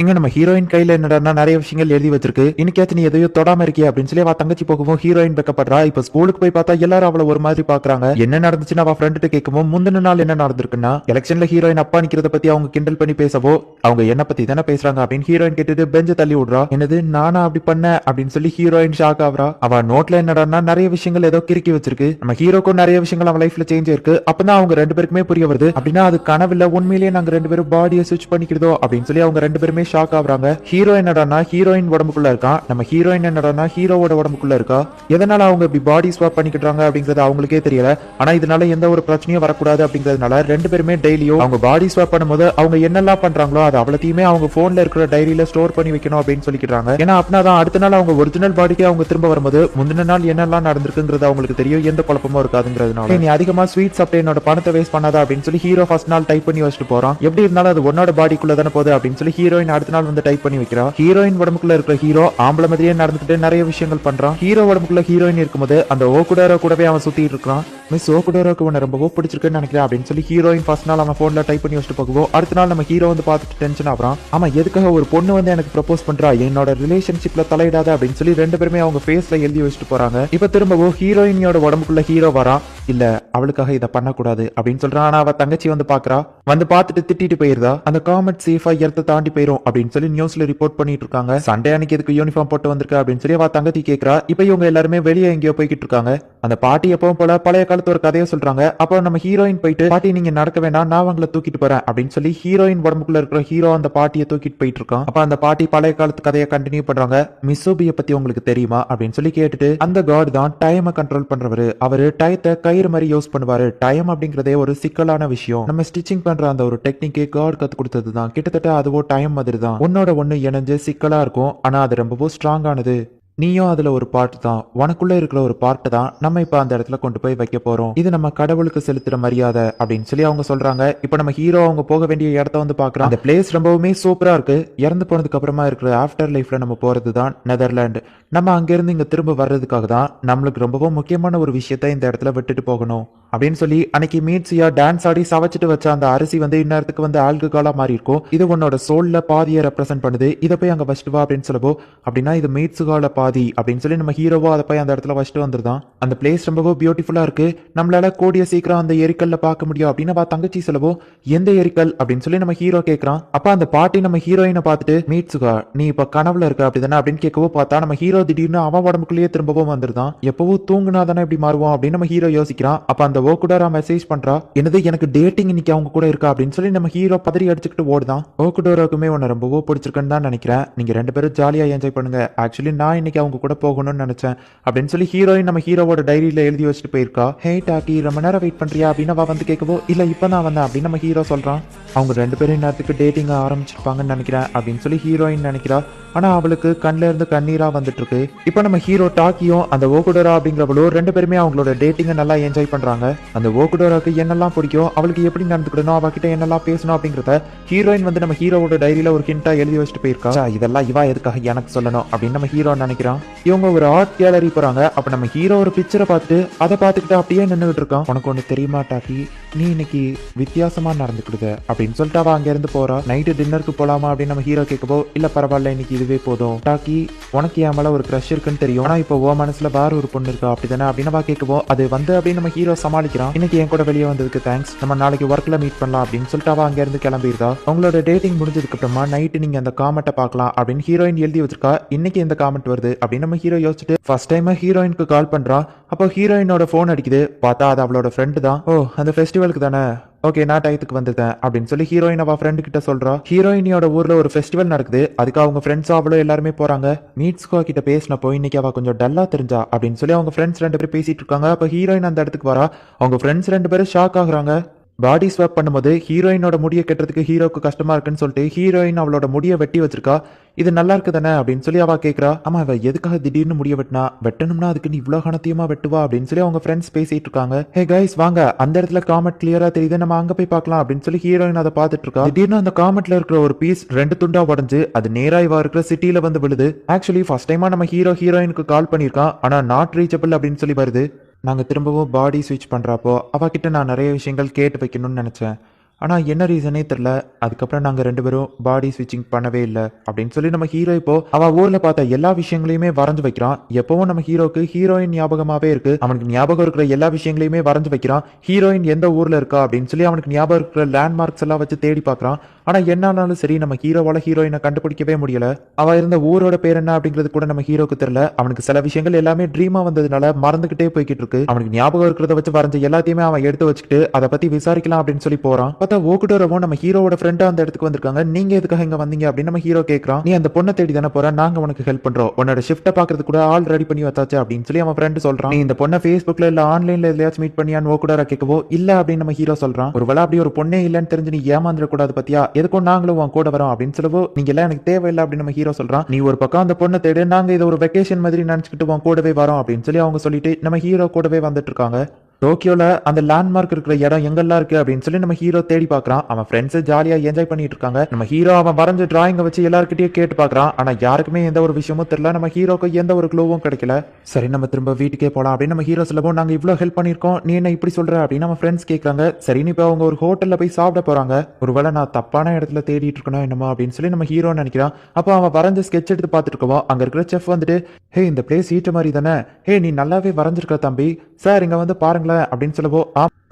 இங்க நம்ம ஹீரோயின் கையில என்னடா நிறைய விஷயங்கள் எழுதி வச்சிருக்கு. இன்னைக்காச்சும் நீ எதையோ தொடாம இருக்கியா அப்படின்னு சொல்லி அவ தங்கச்சி போகவும் ஹீரோயின் வெக்கப்படுறா. இப்ப ஸ்கூலுக்கு போய் பார்த்தா எல்லாரும் அவளை ஒரு மாதிரி பாக்குறாங்க. என்ன நடந்துச்சுன்னு அவ ஃப்ரெண்டு கேட்கவும், முந்தின நாள் என்ன நடந்திருக்குன்னா எலெக்ஷன்ல ஹீரோயின் அப்பா நிக்கிறத பத்தி அவங்க கிண்டல் பண்ணி பேசவோ, அவங்க என்ன பத்தி தானே பேசுறாங்க அப்படின்னு ஹீரோயின் கேட்டுட்டு பெஞ்ச தள்ளி விடுறா. என்னது நானா அப்படி பண்ண அப்படின்னு சொல்லி ஹீரோயின் ஷாக் ஆகுறா. அவ நோட்ல என்னடா நிறைய விஷயங்கள் ஏதோ கிறுக்கி வச்சிருக்கு. நம்ம ஹீரோக்கும் நிறைய விஷயங்கள் அவன் லைஃப்ல சேஞ்ச் இருக்கு. அப்பதான் அவங்க ரெண்டு பேருக்குமே புரிய வருது. அப்படின்னா அது கனவுல உண்மையிலேயே நாங்க ரெண்டு பேரும் பாடியை சுவிச் பண்ணிக்கிறதோ அப்படின்னு சொல்லி அவங்க ரெண்டு பேருமே ஷாக் ஆகுறாங்க. ஹீரோ என்னடானா ஹீரோயின் உடம்புக்குள்ள இருக்கான். நம்ம ஹீரோயின் என்னடானா ஹீரோவோட உடம்புக்குள்ள இருக்கா. எதனால அவங்க இப்படி பாடி ஸ்வாப் பண்ணிக்கிறாங்க அப்படிங்கறது அவங்களுக்கே தெரியல. ஆனா இதனால எந்த ஒரு பிரச்சனையும் வரக்கூடாது அப்படிங்கறதுனால ரெண்டு பேருமே டெய்லியும் அவங்க பாடி ஸ்வாப் பண்ணும்போது அவங்க என்னெல்லாம் பண்றாங்களோ அது அவ்வளத்தையுமே அவங்க போன்ல இருக்கிற டைரியில ஸ்டோர் பண்ணி வைக்கணும் அப்படின்னு சொல்லிக்கிறாங்க. ஏன்னா அப்படின்னாதான் அடுத்த நாள் அவங்க ஒரிஜினல் பாடிக்கு அவங்க திரும்ப வரும்போது முந்தின நாள் என்னெல்லாம் நடந்திருக்குங்கிறது அவங்களுக்கு தெரியும், எந்த குழப்பமும் இருக்காதுங்கிறதுனால. நீ அதிகமா ஸ்வீட் சாப்பிட்டு என்னோட பணத்தை வேஸ்ட் பண்ணாதா அப்படின்னு சொல்லி ஹீரோ ஃபர்ஸ்ட் நாள் டைப் பண்ணி வச்சுட்டு போறான். எப்படி இருந்தாலும் அது உன்னோட பாடிக்குள்ள தானே போகுது அப்படின்னு சொல்லி ஹீரோயின் அடுத்த நாள் வந்து டைப் பண்ணி வைக்கிறா. ஹீரோயின் உடம்புக்குள்ள இருக்கிற ஹீரோ ஆம்பளை மாதிரியே நடந்துட்டு நிறைய விஷயங்கள் பண்றான். ஹீரோ உடம்புக்குள்ள ஹீரோயின் இருக்கும்போது அந்த ஓகுடாரோ கூடவே அவன் சுத்திட்டு இருக்கான். மிஸ் ஓகுடாரோக்கு உன்னை ரொம்ப பிடிச்சிருக்குன்னு நினைக்கிறேன் அப்படின்னு சொல்லி ஹீரோயின் ஃபர்ஸ்ட் நாள் அவன் போன்ல டைப் பண்ணி வச்சுட்டு போகுவோம். அடுத்த நாள் நம்ம ஹீரோ வந்து பார்த்துட்டு டென்ஷன் ஆகுறான். ஆமா எதுக்காக ஒரு பொண்ணு வந்து எனக்கு ப்ரப்போஸ் பண்றா, என்னோட ரிலேஷன்ஷிப்ல தலையிடாத அப்படின்னு சொல்லி ரெண்டு பேருமே அவங்க ஃபேஸ்ல எழுதி வச்சுட்டு போறாங்க. இப்ப திரும்பவும் ஹீரோயினியோட உடம்புக்குள்ள ஹீரோ வரான். இல்ல அவளுக்காக இதை பண்ணக்கூடாது அப்படின்னு சொல்றான். ஆனா அவ தங்கச்சி வந்து பாக்குறா. வந்து பார்த்துட்டு திட்டிட்டு போயிருந்தா. அந்த காமெட் சேஃபா இடத்த தாண்டி போயிரும் அப்படின்னு சொல்லி நியூஸ்ல ரிப்போர்ட் பண்ணிட்டு இருக்காங்க. சண்டே அன்னைக்கு எதுக்கு யூனிஃபார்ம் போட்டு வந்திருக்க அப்படின்னு சொல்லி அவ தங்கச்சி கேட்கறா. இப்ப இவங்க எல்லாருமே வெளியே எங்கேயோ போய்கிட்டு இருக்காங்க. அந்த பாட்டி எப்பவும் போல பழைய காலத்து ஒரு கதையை சொல்றாங்க. அப்போ நம்ம ஹீரோயின் போயிட்டு பாட்டி நீங்க நடக்க வேண்டாம் நான் உங்களை தூக்கிட்டு போறேன் அப்படின்னு சொல்லி ஹீரோயின் உடம்புக்குள்ள இருக்கிற ஹீரோ அந்த பாட்டியை தூக்கிட்டு போயிட்டு இருக்கான். அப்ப அந்த பாட்டி பழைய காலத்து கதையை கண்டினியூ பண்றாங்க. மிசோபியை பத்தி உங்களுக்கு தெரியுமா அப்படின்னு சொல்லி கேட்டுட்டு அந்த காட் தான் டைமை கண்ட்ரோல் பண்றவரு. அவரு டயத்தை கயிறு மாதிரி யூஸ் பண்ணுவாரு. டைம் அப்படிங்கறதே ஒரு சிக்கலான விஷயம். நம்ம ஸ்டிச்சிங் பண்ற அந்த ஒரு டெக்னிக்கே காட் கத்து கொடுத்தது தான். கிட்டத்தட்ட அதுவோ டைம் மாதிரி தான். உன்னோட ஒண்ணு இணைஞ்சு சிக்கலா இருக்கும். ஆனா அது ரொம்பவும் ஸ்ட்ராங் ஆனது. நீயும் அதுல ஒரு பார்ட் தான். உனக்குள்ள இருக்கிற ஒரு பார்ட் தான் நம்ம இப்ப அந்த இடத்துல கொண்டு போய் வைக்க போறோம். இது நம்ம கடவுளுக்கு செலுத்துற மரியாதை அப்படின்னு சொல்லி அவங்க சொல்றாங்க. இப்ப நம்ம ஹீரோ அவங்க போக வேண்டிய இடத்த வந்து பாக்குறோம். அந்த பிளேஸ் ரொம்பவுமே சூப்பரா இருக்கு. இறந்து போனதுக்கு அப்புறமா இருக்கிற ஆஃப்டர் லைஃப்ல நம்ம போறது தான் நெதர்லாந்து. நம்ம அங்கிருந்து இங்க திரும்ப வர்றதுக்காக தான் நம்மளுக்கு ரொம்பவும் முக்கியமான ஒரு விஷயத்த இந்த இடத்துல விட்டுட்டு போகணும் அப்படின்னு சொல்லி அன்னைக்கு மீட்ஸியா டான்ஸ் ஆடி சவச்சிட்டு வச்ச அந்த அரிசி வந்து இந்நேரத்துக்கு வந்து ஆல்கஹாலா மாறி இருக்கும். இது உன்னோட சோல்ல பாதியை ரெப்ரசென்ட் பண்ணுது. இதை போய் அங்க வச்சுட்டு வா அப்படின்னு சொல்லவோ அப்படின்னா இது மீட்ஸுகால பாதி அப்படின்னு சொல்லி நம்ம ஹீரோவோ அதை போய் அந்த இடத்துல வச்சுட்டு வந்துருதான். அந்த பிளேஸ் ரொம்பவும் பியூட்டிஃபுல்லா இருக்கு. நம்மளால கூடிய சீக்கிரம் அந்த எரிக்கல்ல பார்க்க முடியும் அப்படின்னு அவ தங்கச்சி சொல்லவோ எந்த எரிக்கல் அப்படின்னு சொல்லி நம்ம ஹீரோ கேட்கறான். அப்ப அந்த பாட்டி நம்ம ஹீரோயினை பார்த்துட்டு மீட்ஸுகா நீ இப்ப கனவுல இருக்க அப்படிதானே அப்படின்னு கேட்கவோ பார்த்தா நம்ம ஹீரோ திடீர்னு அவன் உடம்புக்குள்ளேயே திரும்பவும் வந்துருதான். எப்பவும் தூங்குனா தானே இப்படி மாறுவோம் அப்படின்னு நம்ம ஹீரோ யோசிக்கிறான். அப்ப அந்த ஓகுடோரா மெசேஜ் பண்றா. என்னது எனக்கு டேட்டிங் இன்னைக்கு அவங்க கூட இருக்கா அப்படின்னு சொல்லி நம்ம ஹீரோ பதறி அடிச்சுக்கிட்டு ஓடுதான். ஓகுடோராக்குமே உன்னை ரொம்பவோ பிடிச்சிருக்குன்னு தான் நினைக்கிறேன். நீங்க ரெண்டு பேரும் ஜாலியா என்ஜாய் பண்ணுங்க. ஆக்சுவலி நான் இன்னைக்கு அவங்க கூட போகணும்னு நினைச்சேன் அப்படின்னு சொல்லி ஹீரோயின் நம்ம ஹீரோவோட டைரியில எழுதி வச்சுட்டு போயிருக்கா. ஹே டாக்கி ரொம்ப நேரம் வெயிட் பண்றியா அப்படின்னு அவ வந்து கேட்கவோ இல்ல இப்பதான் வந்தேன் அப்படின்னு நம்ம ஹீரோ சொல்றான். அவங்க ரெண்டு பேரும் நேரத்துக்கு டேட்டிங் ஆரம்பிச்சிருப்பாங்கன்னு நினைக்கிறேன் அப்படின்னு சொல்லி ஹீரோயின் நினைக்கிறா. ஆனா அவளுக்கு கண்ல இருந்து கண்ணீரா வந்துட்டு இருக்கு. இப்போ நம்ம ஹீரோ டாக்கியும் அந்த ஓகுடோரா அப்படிங்கிறவளும் ரெண்டு பேருமே அவங்களோட டேட்டிங்கை நல்லா என்ஜாய் பண்றாங்க. அந்த ஓகுடோராக்கு என்னெல்லாம் பிடிக்கும், அவளுக்கு எப்படி நடந்துக்கணும், அவகிட்ட என்னெல்லாம் பேசணும் அப்படிங்கறத ஹீரோயின் வந்து நம்ம ஹீரோவோட டைரியில ஒரு ஹிண்டா எழுதி வச்சுட்டு போயிருக்கா. இதெல்லாம் இவா எதுக்காக எனக்கு சொல்லணும் அப்படின்னு நம்ம ஹீரோ நினைக்கிறான். இவங்க ஒரு ஆர்ட் கேலரி போறாங்க. அப்ப நம்ம ஹீரோ ஒரு பிக்சரை பார்த்து அதை பார்த்துக்கிட்டு அப்படியே நின்றுகிட்டு இருக்கான். உனக்கு ஒண்ணு தெரியுமா டாக்கி, நீ இன்னைக்கு வித்தியாசமா நடந்துக்கிடுத அப்படின்னு சொல்லிட்டு அவ அங்க இருந்து போறா. நைட்டு டின்னருக்கு போலாமா அப்படின்னு நம்ம ஹீரோ கேட்கவோ இல்ல பரவாயில்ல இன்னைக்கு இதுவே போதும். டாக்கி உனக்கு என் மேல ஒரு கிரஷ் இருக்குன்னு தெரியும். ஆனா இப்போ உன் மனசுல வேற ஒரு பொண்ணு இருக்கா அப்படிதானே அப்படின்னு அவ கேட்கவோ அது வந்து அப்படின்னு நம்ம ஹீரோ சமாளிக்கிறான். இன்னைக்கு என் கூட வெளியே வந்ததுக்கு தேங்க்ஸ். நம்ம நாளைக்கு ஒர்க்ல மீட் பண்ணலாம் அப்படின்னு சொல்லிட்டு அவ அங்க இருந்து கிளம்பியிருக்கா. அவங்களோட டேட்டிங் முடிஞ்சதுக்கு அப்புறமா நைட்டு நீங்க அந்த காமெண்ட்டை பார்க்கலாம் அப்படின்னு ஹீரோயின் எழுதி வச்சிருக்கா. இன்னைக்கு இந்த காமெண்ட் வருது அப்படின்னு நம்ம ஹீரோ யோசிச்சுட்டு ஃபர்ஸ்ட் டைம் ஹீரோயினுக்கு கால் பண்றான். அப்போ ஹீரோயினோட போன் அடிக்குது. பார்த்தா அது அவளோட ஃப்ரெண்டு தான். ஓ அந்த ஃபெஸ்டிவலுக்கு தானே, ஓகே நான் டயத்துக்கு வந்துட்டேன் அப்படின்னு சொல்லி ஹீரோயின் அவ ஃப்ரெண்டு கிட்ட சொல்றா. ஹீரோயினியோட ஊர்ல ஒரு ஃபெஸ்டிவல் நடக்குது. அதுக்கு அவங்க ஃப்ரெண்ட்ஸ் அவளும் எல்லாருமே போறாங்க. மீட்ஸ்கோ கிட்ட பேசினப்போ இன்னைக்கு அவ கொஞ்சம் டல்லா தெரிஞ்சா அப்படின்னு சொல்லி அவங்க ஃப்ரெண்ட்ஸ் ரெண்டு பேரும் பேசிட்டு இருக்காங்க. அப்ப ஹீரோயின் அந்த இடத்துக்கு வரா. அவங்க ஃப்ரெண்ட்ஸ் ரெண்டு பேரும் ஷாக் ஆகுறாங்க. பாடி ஸ்வாப் பண்ணும்போது ஹீரோயினோட முடியை கட்டுறதுக்கு ஹீரோக்கு கஷ்டமா இருக்குன்னு சொல்லிட்டு ஹீரோயின் அவளோட முடியை வெட்டி வச்சிருக்கா. இது நல்லா இருக்கு தானே அப்படின்னு சொல்லி அவ கேட்கறா. ஆமா அவ எதுக்காக திடீர்னு முடிய வெட்டினா, வெட்டணும்னா அதுக்கு நீ இவ்வளவு கணத்தியமா வெட்டுவா அப்படின்னு சொல்லி அவங்க ஃப்ரெண்ட்ஸ் பேசிட்டு இருக்காங்க. ஹே கைஸ் வாங்க அந்த இடத்துல காமெண்ட் கிளியரா தெரியுது, நம்ம அங்க போய் பார்க்கலாம் அப்படின்னு சொல்லி ஹீரோயின் அதை பார்த்துட்டு இருக்கா. திடீர்னு அந்த காமெண்ட்ல இருக்கிற ஒரு பீஸ் ரெண்டு துண்டா உடஞ்சு அது நேரா இவ இருக்கிற சிட்டில வந்து விழுது. ஆக்சுவலி ஃபர்ஸ்ட் டைமா நம்ம ஹீரோயினுக்கு கால் பண்ணிருக்கான். ஆனா நாட் ரீச்சபிள் அப்படின்னு சொல்லி வருது. நாங்க திரும்பவும் பாடி ஸ்விட்ச் பண்றப்போ அவகிட்ட நான் நிறைய விஷயங்கள் கேட்டு வைக்கணும்னு நினைச்சேன். ஆனால் என்ன ரீசனே தெரில. அதுக்கப்புறம் நாங்கள் ரெண்டு பேரும் பாடி ஸ்விட்சிங் பண்ணவே இல்லை அப்படின்னு சொல்லி நம்ம ஹீரோ இப்போ அவள் ஊரில் பார்த்த எல்லா விஷயங்களையுமே வரைஞ்சு வைக்கிறான். எப்பவும் நம்ம ஹீரோக்கு ஹீரோயின் ஞாபகமாகவே இருக்கு. அவனுக்கு ஞாபகம் இருக்கிற எல்லா விஷயங்களையுமே வரைஞ்சு வைக்கிறான். ஹீரோயின் எந்த ஊரில் இருக்கா அப்படின்னு சொல்லி அவனுக்கு ஞாபகம் இருக்கிற லேண்ட்மார்க்ஸ் எல்லாம் வச்சு தேடி பார்க்குறான். ஆனால் என்னாலும் சரி நம்ம ஹீரோவால் ஹீரோயினை கண்டுபிடிக்கவே முடியல. அவள் இருந்த ஊரோட பேர் என்ன அப்படிங்கிறது கூட நம்ம ஹீரோக்கு தெரியல. அவனுக்கு சில விஷயங்கள் எல்லாமே ட்ரீமா வந்ததுனால மறந்துகிட்டே போய்கிட்டு இருக்கு. அவனுக்கு ஞாபகம் இருக்கிறத வச்சு வரைஞ்ச எல்லாத்தையுமே அவன் எடுத்து வச்சுக்கிட்டு அதை பற்றி விசாரிக்கலாம் அப்படின்னு சொல்லி போகிறான். பார்த்தா ஓகுடோரவும் நம்ம ஹீரோவோட ஃப்ரெண்டா அந்த இடத்துக்கு வந்திருக்காங்க. நீங்க எதுக்காக இங்க வந்தீங்க அப்படின்னு நம்ம ஹீரோ கேட்கறான். நீ அந்த பொண்ணை தேடி தானே போற, நாங்க உனக்கு ஹெல்ப் பண்றோம், உன்னோட ஷிஃப்ட்டை பாக்குறது கூட ஆல் ரெடி பண்ணி வச்சாச்சு அப்படின்னு சொல்லி அவன் ஃப்ரெண்ட் சொல்றான். நீ இந்த பொண்ணை ஃபேஸ்புக்ல இல்ல ஆன்லைன்ல எதையாச்சும் மீட் பண்ணியான்னு ஓகுடோரா கேட்கவோ இல்ல அப்படின்னு நம்ம ஹீரோ சொல்றான். ஒருவேளை அப்படி ஒரு பொண்ணே இல்லன்னு தெரிஞ்சு நீ ஏமாந்துட கூடாது பத்தியா, எதுக்கும் நாங்களும் உன் கூட வரோம் அப்படின்னு சொல்லவோ நீங்க எல்லாம் எனக்கு தேவையில்லை அப்படின்னு நம்ம ஹீரோ சொல்றான். நீ ஒரு பக்கம் அந்த பொண்ணை தேடு, நாங்க இதை ஒரு வெக்கேஷன் மாதிரி நினைச்சுக்கிட்டு உன் கூடவே வரோம் அப்படின்னு சொல்லி அவங்க சொல்லிட்டு நம்ம ஹீரோ கூடவே வந்துட்டு இருக்காங்க. டோக்கியோல அந்த லேண்ட்மார்க் இருக்கிற இடம் எங்கெல்லாம் இருக்கு அப்படின்னு சொல்லி நம்ம ஹீரோ தேடி பார்க்கறான். அவன் ஃப்ரெண்ட்ஸ் ஜாலியா என்ஜாய் பண்ணிட்டு இருக்காங்க. நம்ம ஹீரோ அவன் வரைஞ்ச டிராயிங்கை வச்சு எல்லாருக்கிட்டையும் கேட்டு பார்க்கறான். ஆனா யாருக்குமே எந்த ஒரு விஷயமும் தெரியல. நம்ம ஹீரோக்கு எந்த ஒரு க்ளூவும் கிடைக்கல. சரி நம்ம திரும்ப வீட்டுக்கே போலாம் அப்படின்னு நம்ம ஹீரோ சொல்லவும் நாங்க இவ்வளவு ஹெல்ப் பண்ணிருக்கோம், நீ என்ன இப்படி சொல்ற அப்படின்னு நம்ம ஃப்ரெண்ட்ஸ் கேட்கறாங்க. சரின்னு இப்போ அவங்க ஒரு ஹோட்டல்ல போய் சாப்பிட போறாங்க. ஒருவேளை நான் தப்பான இடத்துல தேடிட்டு இருக்கணும் என்னமோ அப்படின்னு சொல்லி நம்ம ஹீரோ நினைக்கிறான். அப்போ அவன் வரைஞ்ச ஸ்கெட்ச் எடுத்து பார்த்துட்டு இருக்கோம். அங்க இருக்கிற செஃப் வந்துட்டு ஹே இந்த பிளேஸ் ஈட்ட மாதிரி தானே, ஹே நீ நல்லாவே வரைஞ்சிருக்க தம்பி, சார் இங்க வந்து பாருங்களேன் அப்படின்னு சொல்லவோ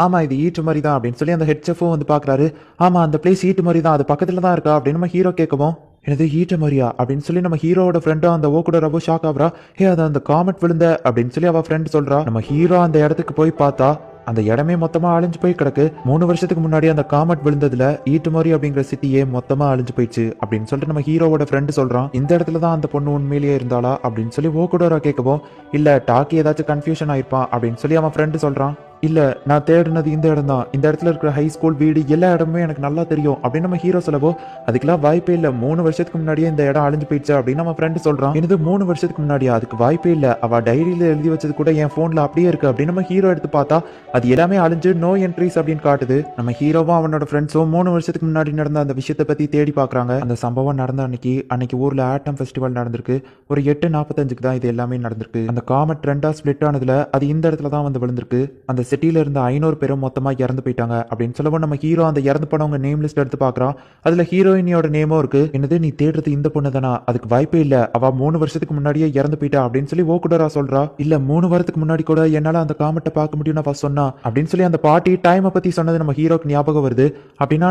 ஆமா இது ஈட்டு மாதிரி தான் அப்படின்னு சொல்லி அந்த ஹெட் செஃப்பும் வந்து பாக்குறாரு. ஆமா அந்த பிளேஸ் ஈட்டு மாதிரி தான், அது பக்கத்துல தான் இருக்கா அப்படின்னு நம்ம ஹீரோ கேட்கவும் எனது ஈட்ட மரியா அப்படின்னு சொல்லி நம்ம ஹீரோவோட ஃப்ரெண்டும் அந்த ஓ கூட ரொம்ப ஷாக் ஆகுறா. ஹே அது அந்த காமெட் விழுந்த அப்படின்னு சொல்லி அவ ஃப்ரெண்ட் சொல்றா. நம்ம ஹீரோ அந்த இடத்துக்கு போய் பார்த்தா அந்த இடமே மொத்தமா அழிஞ்சு போய் கிடக்கு. 3 வருஷத்துக்கு முன்னாடி அந்த காமெட் விழுந்ததுல ஈட்டுமோரி அப்படிங்கிற சிட்டியே மொத்தமா அழிஞ்சு போயிடுச்சு அப்படின்னு சொல்லிட்டு நம்ம ஹீரோவோட ஃப்ரெண்டு சொல்றான். இந்த இடத்துல தான் அந்த பொண்ணு உண்மையிலேயே இருந்தாளா அப்படின்னு சொல்லி ஓகுடோரா கேட்கவும், இல்ல டாக்கி ஏதாச்சும் கன்ஃபியூஷன் ஆயிருப்பான் அப்படின்னு சொல்லி அவன் ஃப்ரெண்டு சொல்றான். இல்ல நான் தேடினது இந்த இடம் தான், இந்த இடத்துல இருக்கிற ஹை ஸ்கூல் வீடு எல்லா இடமுமே எனக்கு நல்லா தெரியும் அப்படின்னு நம்ம ஹீரோ சொல்லவோ, அதுக்கெல்லாம் வாய்ப்பே இல்ல, 3 வருஷத்துக்கு முன்னாடியே இந்த இடம் அழிஞ்சு போயிடுச்சு அப்படின்னு நம்ம ஃப்ரெண்டு சொல்றான். எனது 3 வருஷத்துக்கு முன்னாடியா? அதுக்கு வாய்ப்பே இல்ல, அவ டைரியில எழுதி வச்சது கூட என் போன்ல அப்படியே இருக்கு அப்படின்னு நம்ம ஹீரோ எடுத்து பார்த்தா அது எல்லாமே அழிஞ்சு நோ என்ட்ரிஸ் அப்படின்னு காட்டுது. நம்ம ஹீரோவும் அவனோட ஃப்ரெண்ட்ஸும் 3 வருஷத்துக்கு முன்னாடி நடந்த அந்த விஷயத்தை பத்தி தேடி பாக்குறாங்க. அந்த சம்பவம் நடந்த அன்னைக்கு ஊர்ல ஆட்டம் ஃபெஸ்டிவல் நடந்திருக்கு. ஒரு 8:45க்கு தான் இது எல்லாமே நடந்திருக்கு. அந்த காமெட் ரெண்டா ஸ்பிளிட் ஆனதுல அது இந்த இடத்துல தான் வந்து விழுந்திருக்கு. அந்த சிட்டில இருந்த 500 பேரும் மொத்தமா இறந்து போயிட்டாங்க அப்படின்னு சொல்லவும் நம்ம ஹீரோ அந்த இறந்து போனவங்க நேம் லிஸ்ட் எடுத்து பாக்குறான். அதுல ஹீரோயினியோட நேமும் இருக்கு. என்னது நீ தேடுறது இந்த பொண்ணு தானா? அதுக்கு வாய்ப்பே இல்ல, அவ 3 வருஷத்துக்கு முன்னாடியே இறந்து போயிட்டா அப்படின்னு சொல்லி ஓகுடோரா சொல்றா. இல்ல 3 வாரத்துக்கு முன்னாடி கூட என்னால அந்த காமெட்டை பார்க்க முடியும்னு அவ சொன்னா அப்படின்னு சொல்லி அந்த பாட்டி டைமை பத்தி சொன்னது நம்ம ஹீரோக்கு ஞாபகம் வருது. அப்படின்னா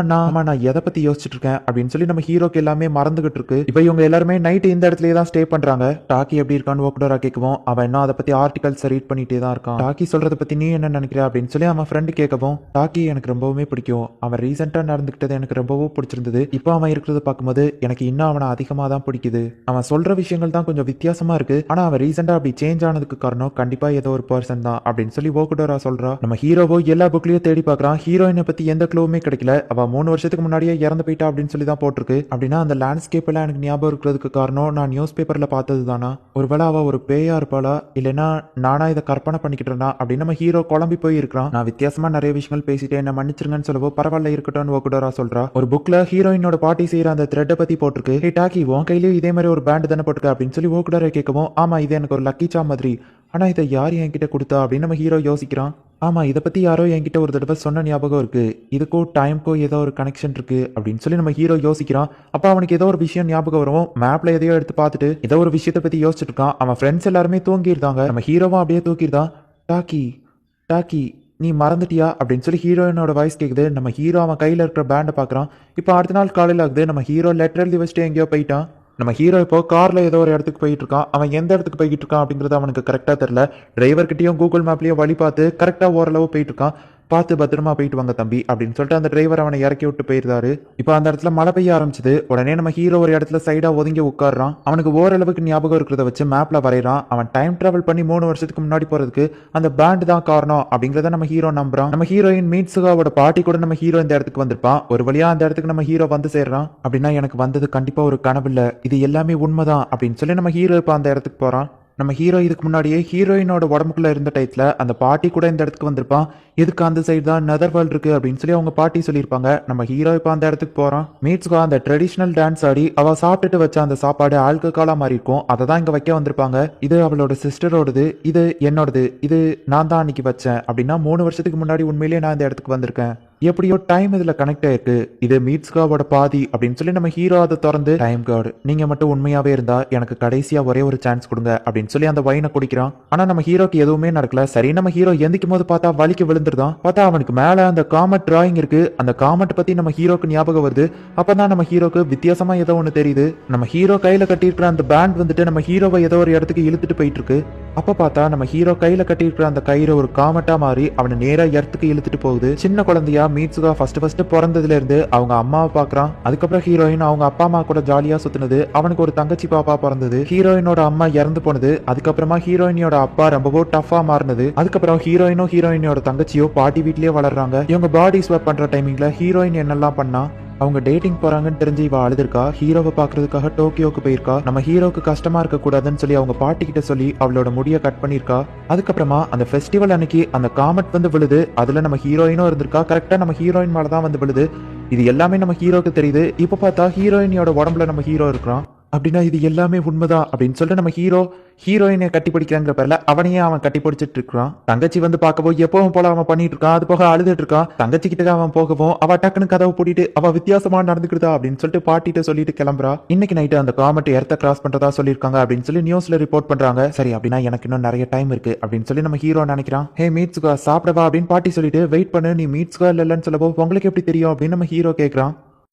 நான் எதை பத்தி யோசிச்சுட்டு இருக்கேன் அப்படின்னு சொல்லி நம்ம ஹீரோக்கு எல்லாமே மறந்துகிட்டு இருக்கு. இப்ப இவங்க எல்லாருமே நைட் இந்த இடத்துலயே தான் ஸ்டே பண்றாங்க. டாக்கி எப்படி இருக்கான்னு ஓகுடோரா கேட்கவும், அவன் இன்னும் அதை பத்தி ஆர்டிகல்ஸ் ரீட் பண்ணிட்டே தான் இருக்கான். டாக்கி சொல்றதை பத்தி நீ என்ன நினைக்கிற அப்படின்னு சொல்லி அவன் ஃப்ரெண்டு கேட்கவும், டாக்கி எனக்கு ரொம்பவுமே பிடிக்கும், அவன் ரீசெண்டா நடந்துகிட்டது எனக்கு ரொம்பவும் பிடிச்சிருந்தது. இப்போ அவன் இருக்கிறத பார்க்கும்போது எனக்கு இன்னும் அவனை அதிகமாக தான் பிடிக்குது. அவன் சொல்ற விஷயங்கள் தான் கொஞ்சம் வித்தியாசமா இருக்கு, ஆனா அவன் ரீசெண்டா அப்படி சேஞ்ச் ஆனதுக்கு காரணம் கண்டிப்பா ஏதோ ஒரு பர்சன் தான் அப்படின்னு சொல்லி ஓகுடோரா சொல்றா. நம்ம ஹீரோவோ எல்லா புக்லயும் தேடி பார்க்கறான். ஹீரோயினை பத்தி எந்த க்ளூவுமே கிடைக்கல. அவ 3 வருஷத்துக்கு முன்னாடியே இறந்து போயிட்டா அப்படின்னு சொல்லி தான் போட்டிருக்கு. அப்படின்னா அந்த லேண்ட்ஸ்கேப் எல்லாம் எனக்கு ஞாபகம் இருக்கிறதுக்கு காரணம் நான் நியூஸ் பேப்பர்ல பார்த்தது தானா? ஒருவேளை அவ ஒரு பேயா இருப்பாளா, இல்லைன்னா நானா இதை கற்பனை பண்ணிக்கிட்டேனா அப்படின்னு நம்ம ஹீரோ குழம்பி போய் இருக்கிறான். நான் வித்தியாசமா நிறைய விஷயங்கள் பேசிட்டேன், என்ன மன்னிச்சிருங்கன்னு சொல்லவோ, பரவாயில்ல இருக்கட்டும் ஓகுடோரா சொல்றா. ஒரு புக்ல ஹீரோயினோட பாட்டி செய்யற அந்த த்ரெட்டை பத்தி போட்டிருக்கு. ஹே டாக்கி, உன் கையிலயும் இதே மாதிரி ஒரு பேண்ட் தானே போட்டுக்க அப்படின்னு சொல்லி ஓகுடோரா கேட்கவும், ஆமா இது எனக்கு ஒரு லக்கி சாம் மாதிரி, ஆனா இதை யார் என்கிட்ட கொடுத்தா அப்படின்னு நம்ம ஹீரோ யோசிக்கிறான். ஆமா இதை பத்தி யாரோ என்கிட்ட ஒரு தடவை சொன்ன ஞாபகம் இருக்கு, இதுக்கும் டைம்க்கும் ஏதோ ஒரு கனெக்ஷன் இருக்கு அப்படின்னு சொல்லி நம்ம ஹீரோ யோசிக்கிறான். அப்ப அவனுக்கு ஏதோ ஒரு விஷயம் ஞாபகம் வரும். மேப்ல எதையோ எடுத்து பார்த்துட்டு ஏதோ ஒரு விஷயத்தை பத்தி யோசிச்சுட்டு இருக்கான். அவன் ஃப்ரெண்ட்ஸ் எல்லாருமே தூங்கியிருந்தாங்க. நம்ம ஹீரோவும் அப்படியே தூக்கிருந்தான். டாக்கி டாக்கி நீ மறந்துட்டியா அப்படின்னு சொல்லி ஹீரோயினோட வாய்ஸ் கேக்குது. நம்ம ஹீரோ அவன் கையில இருக்கிற பேண்டை பாக்குறான். இப்போ அடுத்த நாள் காலையில் ஆகுது. நம்ம ஹீரோ லெட்டர் எழுதி வச்சுட்டு எங்கேயோ போயிட்டான். நம்ம ஹீரோ இப்போ கார்ல ஏதோ ஒரு இடத்துக்கு போயிட்டு இருக்கான். அவன் எந்த இடத்துக்கு போய்கிட்டு இருக்கான் அப்படிங்கிறது அவனுக்கு கரெக்டா தெரியல. டிரைவர்கிட்டயும் கூகுள் மேப்லயும் வழி பார்த்து கரெக்டா ஓரளவு போயிட்டு இருக்கான். பார்த்து பத்திரமா போயிட்டு வாங்க தம்பி அப்படின்னு சொல்லிட்டு அந்த டிரைவர் அவனை இறக்கி விட்டு போயிருந்தாரு. இப்போ அந்த இடத்துல மழை பெய்ய ஆரம்பிச்சது. உடனே நம்ம ஹீரோ ஒரு இடத்துல சைடா ஒதுங்கி உட்காடுறான். அவனுக்கு ஓரளவுக்கு ஞாபகம் இருக்கிறத வச்சு மேப்ல வரைகிறான். அவன் டைம் டிராவல் பண்ணி 3 வருஷத்துக்கு முன்னாடி போறதுக்கு அந்த பேண்ட் தான் காரணம் அப்படிங்கறத நம்ம ஹீரோ நம்புறான். நம்ம ஹீரோயின் மீட்சுகாவோட பாட்டி கூட நம்ம ஹீரோ இந்த இடத்துக்கு வந்திருப்பான். ஒரு வழியா அந்த இடத்துக்கு நம்ம ஹீரோ வந்து சேர்றான். அப்படின்னா எனக்கு வந்தது கண்டிப்பா ஒரு கனவு இல்ல, இது எல்லாமே உண்மைதான் அப்படின்னு சொல்லி நம்ம ஹீரோ இப்போ அந்த இடத்துக்கு போறான். நம்ம ஹீரோ இதுக்கு முன்னாடியே ஹீரோயினோட உடம்புக்குள்ள இருந்த டயத்துல அந்த பாட்டி கூட இந்த இடத்துக்கு வந்திருப்பான். இதுக்கு அந்த சைடு தான் நெதர் வேர்ல்ட் இருக்கு அப்படின்னு சொல்லி அவங்க பாட்டி சொல்லியிருப்பாங்க. நம்ம ஹீரோ இப்போ அந்த இடத்துக்கு போறான். மீட்ஸ்கா அந்த ட்ரெடிஷனல் டான்ஸ் ஆடி அவ சாப்பிட்டுட்டு வச்ச அந்த சாப்பாடு ஆல்கஹாலா மாதிரி இருக்கும். அதை தான் இங்க வைக்க வந்திருப்பாங்க. இது அவளோட சிஸ்டரோடது, இது என்னோடது, இது நான் தான் அன்னைக்கு வச்சேன் அப்படின்னா 3 வருஷத்துக்கு முன்னாடி உண்மையிலேயே நான் இந்த இடத்துக்கு வந்திருக்கேன். எப்படியோ டைம் இதுல கனெக்ட் ஆயிருக்கு. இது மீட்ஸ்காவோட பாதி அப்படின்னு சொல்லி நம்ம ஹீரோ அதை திறந்து, டைம் கார்டு நீங்க மட்டும் உண்மையாவே இருந்தா எனக்கு கடைசியா ஒரே ஒரு சான்ஸ் கொடுங்க அப்படின்னு சொல்லி அந்த வைனை குடிக்கிறான். ஆனா நம்ம ஹீரோக்கு எதுவுமே நடக்கல. சரி நம்ம ஹீரோ எந்திக்கும் போது பார்த்தா வலிக்கு விழுந்துருதான். பார்த்தா அவனுக்கு மேல அந்த காமெட் டிராயிங் இருக்கு. அந்த காமெட் பத்தி நம்ம ஹீரோக்கு ஞாபகம் வருது. அப்பதான் நம்ம ஹீரோக்கு வித்தியாசமா ஏதோ ஒண்ணு தெரியுது. நம்ம ஹீரோ கையில கட்டியிருக்கிற அந்த பேண்ட் வந்துட்டு நம்ம ஹீரோவை ஏதோ ஒரு இடத்துக்கு இழுத்துட்டு போயிட்டு இருக்கு. அப்ப பார்த்தா நம்ம ஹீரோ கையில கட்டியிருக்கிற அந்த கயிறு ஒரு காமெட்டா மாறி அவனை நேரா இடத்துக்கு இழுத்துட்டு போகுது. சின்ன குழந்தையா மீட்சுகா ஃபர்ஸ்ட் பிறந்ததுல இருந்து அவங்க அம்மாவை பாக்குறான். அதுக்கப்புறம் ஹீரோயின் அவங்க அப்பா அம்மா கூட ஜாலியா சுத்தினது. அவனுக்கு ஒரு தங்கச்சி பாப்பா பிறந்தது. ஹீரோயினோட அம்மா இறந்து போனது. அதுக்கப்புறமா ஹீரோயினோட அப்பா ரொம்பவும் டஃபா மாறினது. அதுக்கப்புறம் ஹீரோயினோட தங்கச்சியோ பாட்டி வீட்லயே வளர்றாங்க. இவங்க பாடி ஸ்வாப் பண்ற டைமிங்ல ஹீரோயின் என்னெல்லாம் பண்ணா, அவங்க டேட்டிங் போறாங்கன்னு தெரிஞ்சு இவ அழுதுருக்கா. ஹீரோவை பாக்குறதுக்காக டோக்கியோக்கு போயிருக்கா. நம்ம ஹீரோக்கு கஷ்டமா இருக்க கூடாதுன்னு சொல்லி அவங்க பாட்டி கிட்ட சொல்லி அவளோட முடிய கட் பண்ணிருக்கா. அதுக்கப்புறமா அந்த ஃபெஸ்டிவல் அன்னைக்கு அந்த காமெட் வந்து விழுது. அதுல நம்ம ஹீரோயினும் இருந்திருக்கா. கரெக்டா நம்ம ஹீரோயின் மேலதான் வந்து விழுது. இது எல்லாமே நம்ம ஹீரோக்கு தெரியுது. இப்ப பார்த்தா ஹீரோயினியோட உடம்புல நம்ம ஹீரோ இருக்கிறான். அப்படின்னா இது எல்லாமே உண்மைதான் அப்படின்னு சொல்லிட்டு நம்ம ஹீரோயினை கட்டி பிடிக்கிறாங்கிற பேர்ல அவனையே அவன் கட்டி பிடிச்சிட்டு இருக்கான். தங்கச்சி வந்து பார்க்கவும் எப்பவும் போல அவன் பண்ணிட்டு இருக்கான். அது போக அழுதுட்டு இருக்கான். தங்கச்சி கிட்ட அவன் போகவும் அவ டக்குன்னு கதவை பூட்டிட்டு அவ வித்தியாசமா நடந்துக்கிட்டா அப்படின்னு சொல்லிட்டு பாட்டிட்ட சொல்லிட்டு கிளம்புறா. இன்னைக்கு நைட்டு அந்த காமெட் எர்த்த கிராஸ் பண்றதா சொல்லியிருக்காங்க அப்படின்னு சொல்லி நியூஸ்ல ரிப்போர்ட் பண்றாங்க. சரி அப்படின்னா எனக்கு இன்னும் நிறைய டைம் இருக்கு அப்படின்னு சொல்லி நம்ம ஹீரோ நினைக்கிறான். ஹே மீட்சுகா சாப்பிடவா அப்படின்னு பாட்டி சொல்லிட்டு, வெயிட் பண்ணு நீ மீட்சுகா இல்லன்னு சொல்லவோ உங்களுக்கு எப்படி தெரியும் அப்படின்னு நம்ம ஹீரோ கேட்கறான்.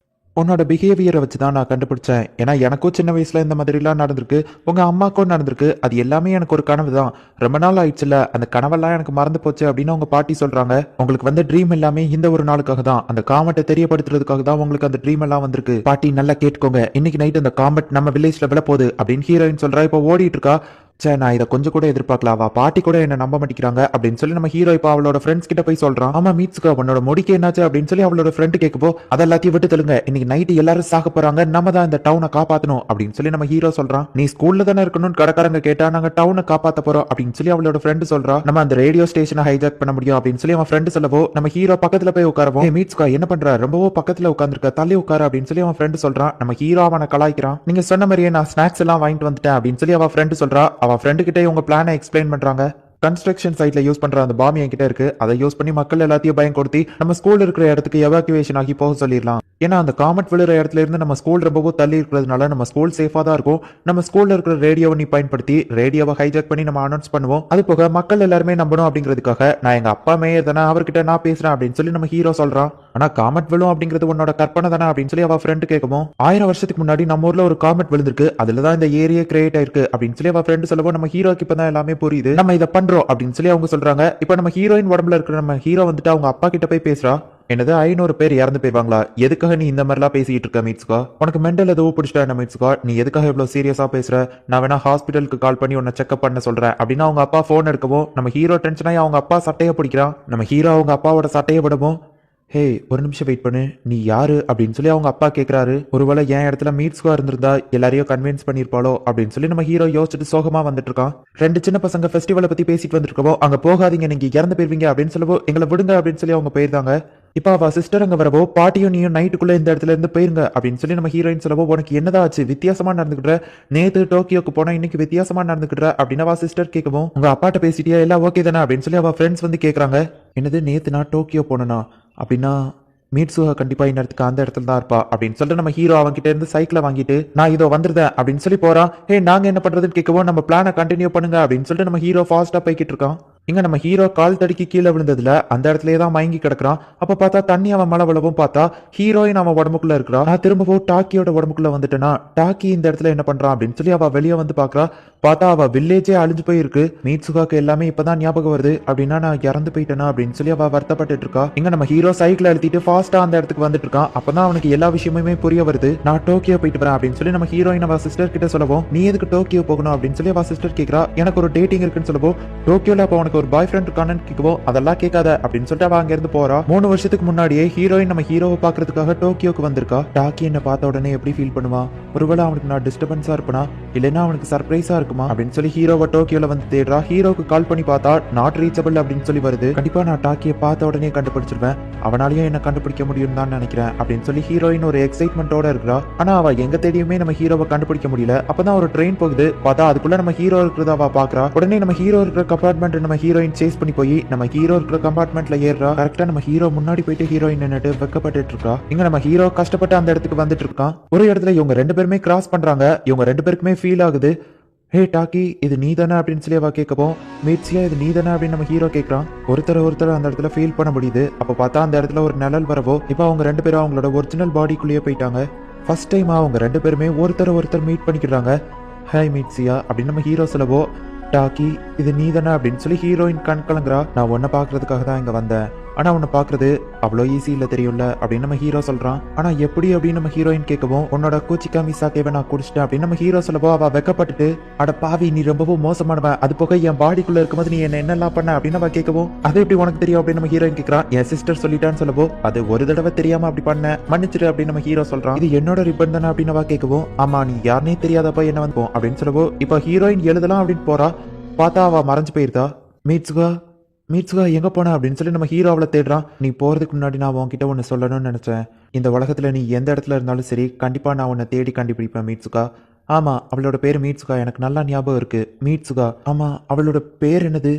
உன்னோட பிஹேவியரை வச்சு தான் நான் கண்டுபிடிச்சேன். ஏன்னா எனக்கும் சின்ன வயசுல இந்த மாதிரிலாம் நடந்திருக்கு. உங்க அம்மாக்கும் நடந்திருக்கு. அது எல்லாமே எனக்கு ஒரு கனவு தான். ரொம்ப நாள் ஆயிடுச்சுல்ல, அந்த கனவெல்லாம் எனக்கு மறந்து போச்சு அப்படின்னு உங்க பாட்டி சொல்றாங்க. உங்களுக்கு வந்து ட்ரீம் எல்லாமே இந்த ஒரு நாளுக்காக தான். அந்த காமெட்டை தெரியப்படுத்துறதுக்காக தான் உங்களுக்கு அந்த ட்ரீம் எல்லாம் வந்திருக்கு. பாட்டி நல்லா கேட்டுக்கோங்க. இன்னைக்கு நைட் அந்த காமெட் நம்ம வில்லேஜ்ல விழப்போகுது அப்படின்னு ஹீரோயின் சொல்றா. இப்போ ஓடிட்டு இருக்கா. ச்சே, நான் இதை கொஞ்சம் கூட எதிர்பார்க்கல. அவ பாட்டி கூட என்ன நம்ப மாட்டேங்கிறாங்க அப்படின்னு சொல்லி நம்ம ஹீரோ இப்போ அவளோட ஃப்ரெண்ட்ஸ் கிட்ட போய் சொல்றான். ஆமா மீட்ஸ்கா, உன்னோட முடிக்கு என்னாச்சு அப்படின்னு சொல்லி அவளோட ஃப்ரெண்டு கேட்கப்போ, அதை எல்லாத்தையும் விட்டு தெலுங்க. இன்னைக்கு நைட்டு எல்லாரும் சாக போறாங்க, நம்ம தான் இந்த டவுனை காப்பாத்தணும் அப்படின்னு சொல்லி நம்ம ஹீரோ சொல்றான். நீ ஸ்கூல்ல தானே இருக்கணும்னு கடைக்காரங்க கேட்டா, நாங்க டவுனை காப்பாத்த போறோம் அப்படின்னு சொல்லி அவளோட ஃப்ரெண்டு சொல்றா. நம்ம அந்த ரேடியோ ஸ்டேஷனை ஹைஜாக் பண்ண முடியும் அப்படின்னு சொல்லி அவன் ஃப்ரெண்டு சொல்லவோ, நம்ம ஹீரோ பக்கத்துல போய் உட்காரவும், மீட்ஸ்கா என்ன பண்ற, ரொம்பவோ பக்கத்துல உட்காந்துருக்க, தள்ளி உட்காரு அப்படின்னு சொல்லி அவன் ஃப்ரெண்டு சொல்றான். நம்ம ஹீரோ அவனை கலாய்க்கிறான். நீங்க சொன்ன மாதிரியே நான் ஸ்நாக்ஸ் எல்லாம் வாங்கிட்டு வந்துட்டேன் அப்படின்னு சொல்லி அவன் ஃப்ரெண்டு சொல்றா. அவன் ஃப்ரெண்டு கிட்ட உங்க பிளானை எக்ஸ்பிளைன் பண்றாங்க. கன்ஸ்ட்ரக்ஷன் சைட்ல யூஸ் பண்ற அந்த பாம் என்கிட்ட இருக்கு. அதை யூஸ் பண்ணி மக்கள் எல்லாத்தையும் பயம் கொடுத்தி நம்ம ஸ்கூல் இருக்கிற இடத்துக்கு எவாக்குவேஷன் ஆகி போக சொல்லிடலாம். ஏன்னா அந்த காமெட் விழுற இடத்துல இருந்து நம்ம ஸ்கூல் ரொம்பவும் தள்ளி இருக்கிறதுனால நம்ம ஸ்கூல் சேஃபா தான் இருக்கும். நம்ம ஸ்கூல்ல இருக்கிற ரேடியோவை நீ பயன்படுத்தி ரேடியோவை ஹைஜாக் பண்ணி நம்ம அனௌன்ஸ் பண்ணுவோம். அது போக மக்கள் எல்லாருமே நம்பணும் அப்படிங்கிறதுக்காக நான் எங்க அப்பா மேயர் தானே, அவர்கிட்ட நான் பேசுறேன் அப்படின்னு சொல்லி நம்ம ஹீரோ சொல்றான். ஆனா காமெட் விழும் அப்படிங்கிறது உன்னோட கற்பனை தானே அப்படின்னு சொல்லி அவ ஃப்ரெண்டு கேட்கவும், 1000 வருஷத்துக்கு முன்னாடி நம்ம ஊர்ல ஒரு காமெட் விழுந்திருக்கு, அதுலதான் இந்த ஏரியா கிரியேட் ஆயிருக்கு அப்படின்னு சொல்லி அவ ஃப்ரெண்டு சொல்லவும், நம்ம ஹீரோக்கு இப்பதான் எல்லாமே புரியுது, நம்ம இதை பண்றோம் அப்படின்னு சொல்லி அவங்க சொல்றாங்க. இப்ப நம்ம ஹீரோயின் உடம்புல இருக்கிற நம்ம ஹீரோ வந்துட்டு அவங்க அப்பா கிட்ட போய் பேசுறா. என்னது 500 பேர் இறந்து போய்வாங்களா? எதுக்காக நீ இந்த மாதிரிலாம் பேசிட்டு இருக்க மீட்ஸ்கா? உனக்கு மெண்டல் எதுவும் பிடிச்சிட்டா என்ன மீட்ஸ்கா? நீ எதுக்காக இவ்வளவு சீரியஸா பேசுற? நான் வேணா ஹாஸ்பிட்டலுக்கு கால் பண்ணி உன்னை செக்அப் பண்ண சொல்றேன் அப்படின்னு அவங்க அப்பா போன் எடுக்கவும், நம்ம ஹீரோ டென்ஷனாகி அவங்க அப்பா சட்டையை பிடிக்கிறான். நம்ம ஹீரோ அவங்க அப்பாவோட சட்டையை விடவும், ஹே ஒரு நிமிஷம் வெயிட் பண்ணு, நீ யாரு அப்படின்னு சொல்லி அவங்க அப்பா கேட்கறாரு. ஒருவேளை என் இடத்துல மீட்ஸ்கா இருந்திருந்தா எல்லாரையும் கன்வின்ஸ் பண்ணிருப்பாளோ அப்படின்னு சொல்லி நம்ம ஹீரோ யோசிச்சுட்டு சோகமா வந்துட்டு இருக்கான். 2 சின்ன பசங்க ஃபெஸ்டிவலை பத்தி பேசிட்டு வந்துருக்கவோ, அங்க போகாதீங்க, நீங்க இறந்து போயிருவீங்க அப்படின்னு சொல்லவோ, எங்களை விடுங்க அப்படின்னு சொல்லி அவங்க போயிருந்தாங்க. இப்ப அவ சிஸ்டர் அங்க வரவோ, பாட்டியும் நீயும் நைட்டுக்குள்ள இந்த இடத்துல இருந்து போயிருங்க அப்படின்னு சொல்லி நம்ம ஹீரோயின் சொல்லவோ, உனக்கு என்னதான் ஆச்சு, வித்தியாசமா நடந்துக்கிட்ட, நேத்து டோக்கியோக்கு போனா இன்னைக்கு வித்தியாசமா நடந்துக்கிட்ட அப்படின்னு அவ சிஸ்டர் கேட்கவும், உங்க அப்பாட்ட பேசிட்டியா, எல்லாம் ஓகே தானே அப்படின்னு சொல்லி அவ ஃப்ரெண்ட்ஸ் வந்து கேக்குறாங்க. என்னது நேத்து நான் டோக்கியோ போனேனா? அப்படின்னா மீட்சுகா கண்டிப்பா இந்நேரத்துக்கு அந்த இடத்துல தான் இருப்பா அப்படின்னு சொல்லிட்டு நம்ம ஹீரோ அவங்க கிட்ட இருந்து சைக்கிளை வாங்கிட்டு நான் இதோ வந்துருந்தேன் அப்படின்னு சொல்லி போறான். ஹே நாங்க என்ன பண்றதுன்னு கேட்கவும், நம்ம பிளானை கண்டினியூ பண்ணுங்க அப்படின்னு சொல்லிட்டு நம்ம ஹீரோ ஃபாஸ்டா போய்கிட்டு இருக்கான். இங்க நம்ம ஹீரோ கால் தடுக்கி கீழே விழுந்ததுல அந்த இடத்துலயே தான் மயங்கி கிடக்குறான். அப்ப பார்த்தா தண்ணி அவன் மழை விழவும் பார்த்தா ஹீரோயின் அவன் உடம்புக்குள்ள இருக்கிறா. நான் திரும்பவும் டாக்கியோட உடம்புக்குள்ள வந்துட்டேனா, டாக்கி இந்த இடத்துல என்ன பண்றான் அப்படின்னு சொல்லி அவ வெளியே வந்து பாக்குறா. பார்த்தா அவ வில்லேஜே அழிஞ்சு போயிருக்கு. மீட்சுகாக்கு எல்லாமே இப்பதான் ஞாபகம் வருது. அப்படின்னா நான் இறந்து போயிட்டேனா அப்படின்னு சொல்லி அவ வருத்தப்பட்டு இருக்கா. இங்க நம்ம ஹீரோ சைக்கிள் அழுத்திட்டு ஃபாஸ்டா அந்த இடத்துக்கு வந்துட்டு இருக்கான். அப்பதான் அவனுக்கு எல்லா விஷயமுமே புரிய வருது. நான் டோக்கியோ போயிட்டு வரேன் அப்படின்னு சொல்லி நம்ம ஹீரோயின் அவ சிஸ்டர் கிட்ட சொல்லவும், நீ எதுக்கு டோக்கியோ போகணும் அப்படின்னு சொல்லி அவ சிஸ்டர் கேட்கறா. எனக்கு ஒரு டேட்டிங் இருக்குன்னு சொல்லவும், டோக்கியோல அப்ப உனக்கு ஒரு பாய் ஃப்ரெண்ட் இருக்கானு கேட்கவும், அதெல்லாம் கேட்காத அப்படின்னு சொல்லிட்டு அவ அங்க இருந்து போறா. 3 வருஷத்துக்கு முன்னாடியே ஹீரோயின் நம்ம ஹீரோவை பாக்குறதுக்காக டோக்கியோக்கு வந்திருக்கா. டாக்கி என்ன பார்த்த உடனே எப்படி ஃபீல் பண்ணுவா? ஒருவேளை அவனுக்கு நான் டிஸ்டர்பன்ஸா இருப்பனா, இல்லைன்னா அவனுக்கு சர்ப்ரைஸா இருக்குமா அப்படின்னு சொல்லி ஹீரோவை டோக்கியோல வந்து தேடுறா. ஹீரோக்கு கால் பண்ணி பார்த்தா நாட் ரீச்சபிள் அப்படின்னு சொல்லி வருது. கண்டிப்பா நான் டாக்கியை பார்த்த உடனே கண்டுபிடிச்சிருவேன், அவனாலையும் என்ன கண்டுபிடிக்க முடியும் தான் நினைக்கிறேன் அப்படின்னு சொல்லி ஹீரோயின் ஒரு எக்ஸைட்மெண்டோட இருக்கிறா. ஆனா அவ எங்க தேடியுமே நம்ம ஹீரோவை கண்டுபிடிக்க முடியல. அப்பதான் ஒரு ட்ரெயின் போகுது. பார்த்தா அதுக்குள்ள நம்ம ஹீரோ இருக்கிறத அவ பாக்குறா. உடனே நம்ம ஹீரோ இருக்கிற கம்பார்ட்மெண்ட் நம்ம ஹீரோயின் சேஸ் பண்ணி போய் நம்ம ஹீரோ இருக்கிற கம்பார்ட்மெண்ட்ல ஏறா. கரெக்டா நம்ம ஹீரோ முன்னாடி போயிட்டு ஹீரோயின் நின்னுட்டு வெக்கப்பட்டு இருக்கா. இங்க நம்ம ஹீரோ கஷ்டப்பட்டு அந்த இடத்துக்கு வந்துட்டு இருக்கான். ஒரு இடத்துல இவங்க 2 பேருமே கிராஸ் பண்றாங்க. இவங்க 2 பேருக்குமே ஃபீல் ஆகுது. ஹே டாக்கி, இது நீ தானே அப்படின்னு சொல்லி அவ கேட்கவும், மீட்சியா இது நீ தானே அப்படின்னு நம்ம ஹீரோ கேட்கறான். ஒருத்தர் அந்த இடத்துல ஃபீல் பண்ண முடியுது. அப்ப பார்த்தா அந்த இடத்துல ஒரு நிழல் வரவோ, இப்போ அவங்க 2 பேரும் அவங்களோட ஒரிஜினல் பாடிக்குள்ளேயே போயிட்டாங்க. ஃபர்ஸ்ட் டைம் அவங்க 2 பேருமே ஒருத்தர் மீட் பண்ணிக்கிறாங்க. ஹாய் மீட்சியா அப்படின்னு நம்ம ஹீரோ சொல்லவோ, டாக்கி இது நீ தானே அப்படின்னு சொல்லி ஹீரோயின் கண் கலங்குறா. நான் உன்னை பாக்குறதுக்காக தான் இங்க வந்தேன், ஆனா உன்னை பாக்குறது அவ்வளோ ஈஸி இல்ல தெரியும்ல அப்படின்னு நம்ம ஹீரோ சொல்றான். ஆனா எப்படி அப்படின்னு நம்ம ஹீரோயின் கேட்கவும், உன்னோட கூச்சிக்கா மிஸ்ஸாக்கேவை நான் குடிச்சிட்டேன் அப்படின்னு நம்ம ஹீரோ சொல்லவோ, அவ வெக்கப்பட்டுட்டு, அட பாவி நீ ரொம்பவும் மோசமானவன், அது போக என் பாடிக்குள்ள இருக்கும்போது நீ என்ன என்னெல்லாம் பண்ண அப்படின்னு அவ கேட்கவும், அது எப்படி உனக்கு தெரியும் அப்படின்னு நம்ம ஹீரோயின் கேட்கறான். என் சிஸ்டர் சொல்லிட்டான்னு சொல்லவோ, அது ஒரு தடவை தெரியாம அப்படி பண்ண, மன்னிச்சிரு அப்படின்னு நம்ம ஹீரோ சொல்றான். இது என்னோட ரிப்பன் தானே அப்படின்னு அவ கேட்கவும், ஆமா நீ யாருனே தெரியாதப்ப என்ன வந்து அப்படின்னு சொல்லவோ, இப்போ ஹீரோயின் எழுதலாம் அப்படின்னு போறா. பார்த்தா அவ மறைஞ்சு போயிருந்தா. மீட்சுகா எங்க போன அப்படின்னு சொல்லி நம்ம ஹீரோ அவளை தேடுறான். நீ போறதுக்கு முன்னாடி நான் உன்கிட்ட ஒன்னு சொல்லணும்னு நினைச்சேன். இந்த உலகத்துல நீ எந்த இடத்துல இருந்தாலும் சரி, கண்டிப்பா நான் உன்னை தேடி கண்டுபிடிப்பேன் மீட்சுகா. ஆமா அவளோட பேரு மீட்சுகா, எனக்கு நல்லா ஞாபகம் இருக்கு. மீட்சுகா, ஆமா அவளோட பேர் என்னது?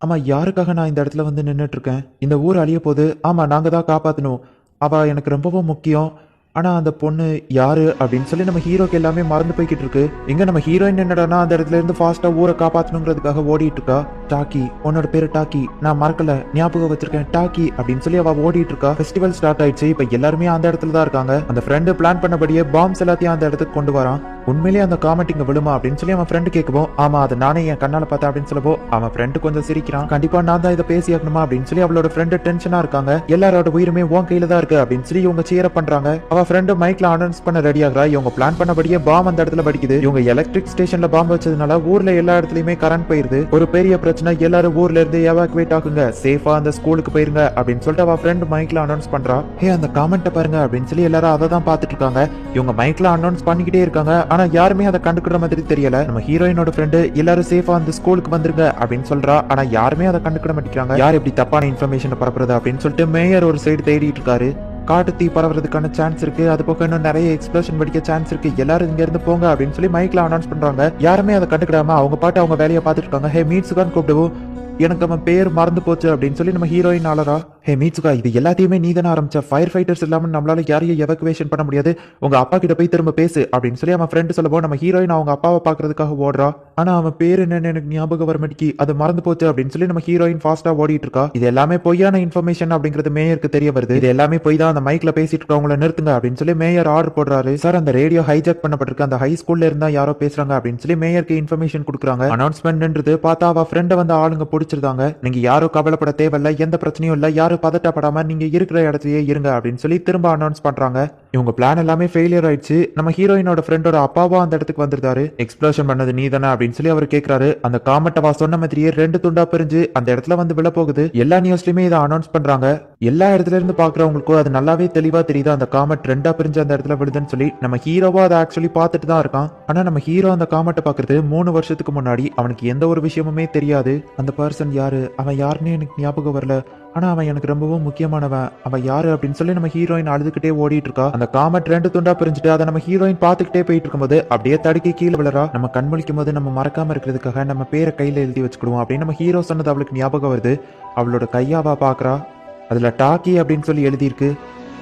ஆமா யாருக்காக நான் இந்த இடத்துல வந்து நின்றுட்டு இருக்கேன்? இந்த ஊர் அழிய போது, ஆமா நாங்க தான் காப்பாத்தணும், அவ எனக்கு ரொம்பவும் முக்கியம். ஆனா அந்த பொண்ணு யாரு அப்படின்னு சொல்லி நம்ம ஹீரோக்கு எல்லாமே மறந்து போய்கிட்டு இருக்கு. இங்க நம்ம ஹீரோயின் என்னடானா அந்த இடத்துல இருந்து ஃபாஸ்டா ஊரை காப்பாத்தணுங்கிறதுக்காக ஓடிட்டு இருக்கா. டாக்கி, உன்னோட பேரு டாக்கி, நான் மறக்கல, ஞாபகம் வச்சிருக்கேன் டாக்கி அப்படின்னு சொல்லி அவ ஓடிட்டு இருக்கா. ஃபெஸ்டிவல் ஸ்டார்ட் ஆயிடுச்சு. இப்ப எல்லாருமே அந்த இடத்துல தான் இருக்காங்க. அந்த ஃப்ரெண்டு பிளான் பண்ணபடியே பாம்ஸ் எல்லாத்தையும் அந்த இடத்துக்கு கொண்டு வரான். உண்மையிலேயே அந்த காமெண்ட் இங்க விழுமா அப்படின்னு சொல்லி அவன் ஃப்ரெண்டு கேட்கவும், ஆமா அதை நானே என் கண்ணால பார்த்தேன் அப்படின்னு சொல்லவோ அவன் ஃப்ரெண்டு கொஞ்சம் சிரிக்கிறான். கண்டிப்பா நான் தான் இதை பேசியாக்கணுமா அப்படின்னு சொல்லி அவளோட ஃப்ரெண்டு டென்ஷனா இருக்காங்க. எல்லாரோட உயிருமே உன் கையில தான் இருக்கு அப்படின்னு சொல்லி இவங்க சீர பண்றாங்க. அவ ஃப்ரெண்டு மைக்ல அனௌன்ஸ் பண்ண ரெடி ஆகுறா. இவங்க பிளான் பண்ணபடியே பாம் அந்த இடத்துல படிக்குது. இவங்க எலக்ட்ரிக் ஸ்டேஷன்ல பாம் வச்சதுனால ஊர்ல எல்லா இடத்துலயுமே கரண்ட் போயிருது. ஒரு பெரிய பிரச்சனை, எல்லாரும் ஊர்ல இருந்து எவாக்குவேட் ஆகுங்க, சேஃபா அந்த ஸ்கூலுக்கு போயிருங்க அப்படின்னு சொல்லிட்டு அவ ஃப்ரெண்ட் மைக்ல அனௌன்ஸ் பண்றா. ஹே அந்த காமெண்ட்டை பாருங்க அப்படின்னு சொல்லி எல்லாரும் அதை தான் பார்த்துட்டு இருக்காங்க. இவங்க மைக்ல அனௌன்ஸ் பண்ணிக்கிட்டே இருக்காங்க. ஆனா யாருமே அதை கண்டுக்கிற மாதிரி தெரியல. நம்ம ஹீரோயினோட ஃப்ரெண்டு எல்லாரும் சேஃபா அந்த ஸ்கூலுக்கு வந்துருங்க அப்படின்னு சொல்றா. ஆனா யாருமே அதை கண்டுக்கிட மாட்டேங்கிறாங்க. யார் இப்படி தப்பான இன்ஃபர்மேஷன் பரப்புறது அப்படின்னு சொல்லிட்டு மேயர் ஒரு சைடு தேடிட்டு இருக்காரு. காட்டு தீ பரவுறதுக்கான சான்ஸ் இருக்கு, அது போக இன்னும் நிறைய எக்ஸ்ப்ளோஷன் வெடிக்க சான்ஸ் இருக்கு, எல்லாரும் இங்க இருந்து போங்க அப்படின்னு சொல்லி மைக்ல அனௌன்ஸ் பண்றாங்க. யாருமே அதை கண்டுக்கிடாம அவங்க பாட்டு அவங்க வேலையை பார்த்துட்டு இருக்காங்க. ஹே மீட்ஸுகான்னு கூப்பிடுவோம், எனக்கு அவன் பேர் மறந்து போச்சு அப்படின்னு சொல்லி நம்ம ஹீரோயின் ஆளரா. ஹே மீட்சுகா, இது எல்லாத்தையுமே நீ தானே ஆரம்பிச்ச, ஃபயர் ஃபைட்டர்ஸ் இல்லாம நம்மளால யாரையும் எவாக்குவேஷன் பண்ண முடியாது, உங்க அப்பா கிட்ட போய் திரும்ப பேசு அப்படின்னு சொல்லி அவன் ஃப்ரெண்டு சொல்லவும் நம்ம ஹீரோயின் அவங்க அப்பாவை பாக்குறதுக்காக ஓடுறா. ஆனா அவன் பேர் என்னன்னு எனக்கு ஞாபகம் வர மாட்டேங்கி, அது மறந்து போச்சு அப்படின்னு சொல்லி நம்ம ஹீரோயின் ஃபாஸ்டா ஓடிட்டு இருக்கா. இது எல்லாமே பொய்யான இன்ஃபர்மேஷன் அப்படிங்கிறது மேயருக்கு தெரிய வருது. இது எல்லாமே போய் தான் அந்த மைக்ல பேசிட்டு இருக்கவங்கள நிறுத்துங்க அப்படின்னு சொல்லி மேயர் ஆர்டர் போடுறாரு. சார் அந்த ரேடியோ ஹைஜாக் பண்ணப்பட்டிருக்கு, அந்த ஹை ஸ்கூல்ல இருந்தா யாரோ பேசுறாங்க அப்படின்னு சொல்லி மேயருக்கு இன்ஃபர்மேஷன் கொடுக்குறாங்க. அனௌன்ஸ்மெண்ட்ன்றது பார்த்தா அவ ஃப்ரெண்டை வந்து ஆளுங்க பிடிச்சிருந்தாங்க. நீங்க யாரும் கவலைப்பட தேவையில்ல, எந்த பிரச்சனையும் இல்ல, யாரும் பதட்டப்படாம நீங்க இருக்கிற இடத்துலயே இருங்க அப்படின்னு சொல்லி திரும்ப அனௌன்ஸ் பண்றாங்க. இவங்க பிளான் எல்லாமே ஃபெயிலியர் ஆயிடுச்சு. நம்ம ஹீரோயினோட ஃப்ரெண்டோட அப்பாவா அந்த இடத்துக்கு வந்திருந்தாரு. எக்ஸ்ப்ளோஷன் பண்ணது நீ தானே அப்படின்னு சொல்லி அவர் கேட்கிறாரு. அந்த காமெட்டவா சொன்ன மாதிரியே 2 துண்டா பிரிஞ்சு அந்த இடத்துல வந்து விழ போகுது. எல்லா நியூஸ்லயுமே இதை அனௌன்ஸ் பண்றாங்க. எல்லா இடத்துல இருந்து பாக்குறவங்களுக்கும் அது நல்லாவே தெளிவா தெரியுது, அந்த காமெட் 2ஆ பிரிஞ்சு அந்த இடத்துல விழுதுன்னு சொல்லி. நம்ம ஹீரோவா அதை ஆக்சுவலி பார்த்துட்டு தான் இருக்கான். ஆனா நம்ம ஹீரோ அந்த காமெட்டை பாக்குறது 3 வருஷத்துக்கு முன்னாடி. அவனுக்கு எந்த ஒரு விஷயமுமே தெரியாது. அந்த பர்சன் யாரு, அவன் யாருன்னு எனக்கு ஞாபகம் வரல, ஆனா அவன் எனக்கு ரொம்பவும் முக்கியமானவன், அவன் யாரு அப்படின்னு சொல்லி நம்ம ஹீரோயின் அழுதுகிட்டே ஓடிட்டு இருக்கா. அந்த காமெட் 2 துண்டா பிரிஞ்சுட்டு அதை நம்ம ஹீரோயின் பார்த்துக்கிட்டே போயிட்டு இருக்கும்போது அப்படியே தடுக்கி கீழே விழறா. நம்ம கண்மொழிக்கும் போது நம்ம மறக்காம இருக்கிறதுக்காக நம்ம பேரை கையில எழுதி வச்சுக்கிடுவோம் அப்படின்னு நம்ம ஹீரோ சொன்னது அவளுக்கு ஞாபகம் வருது. அவளோட கையாவா பாக்குறா. அதுல டாக்கி அப்படின்னு சொல்லி எழுதியிருக்கு.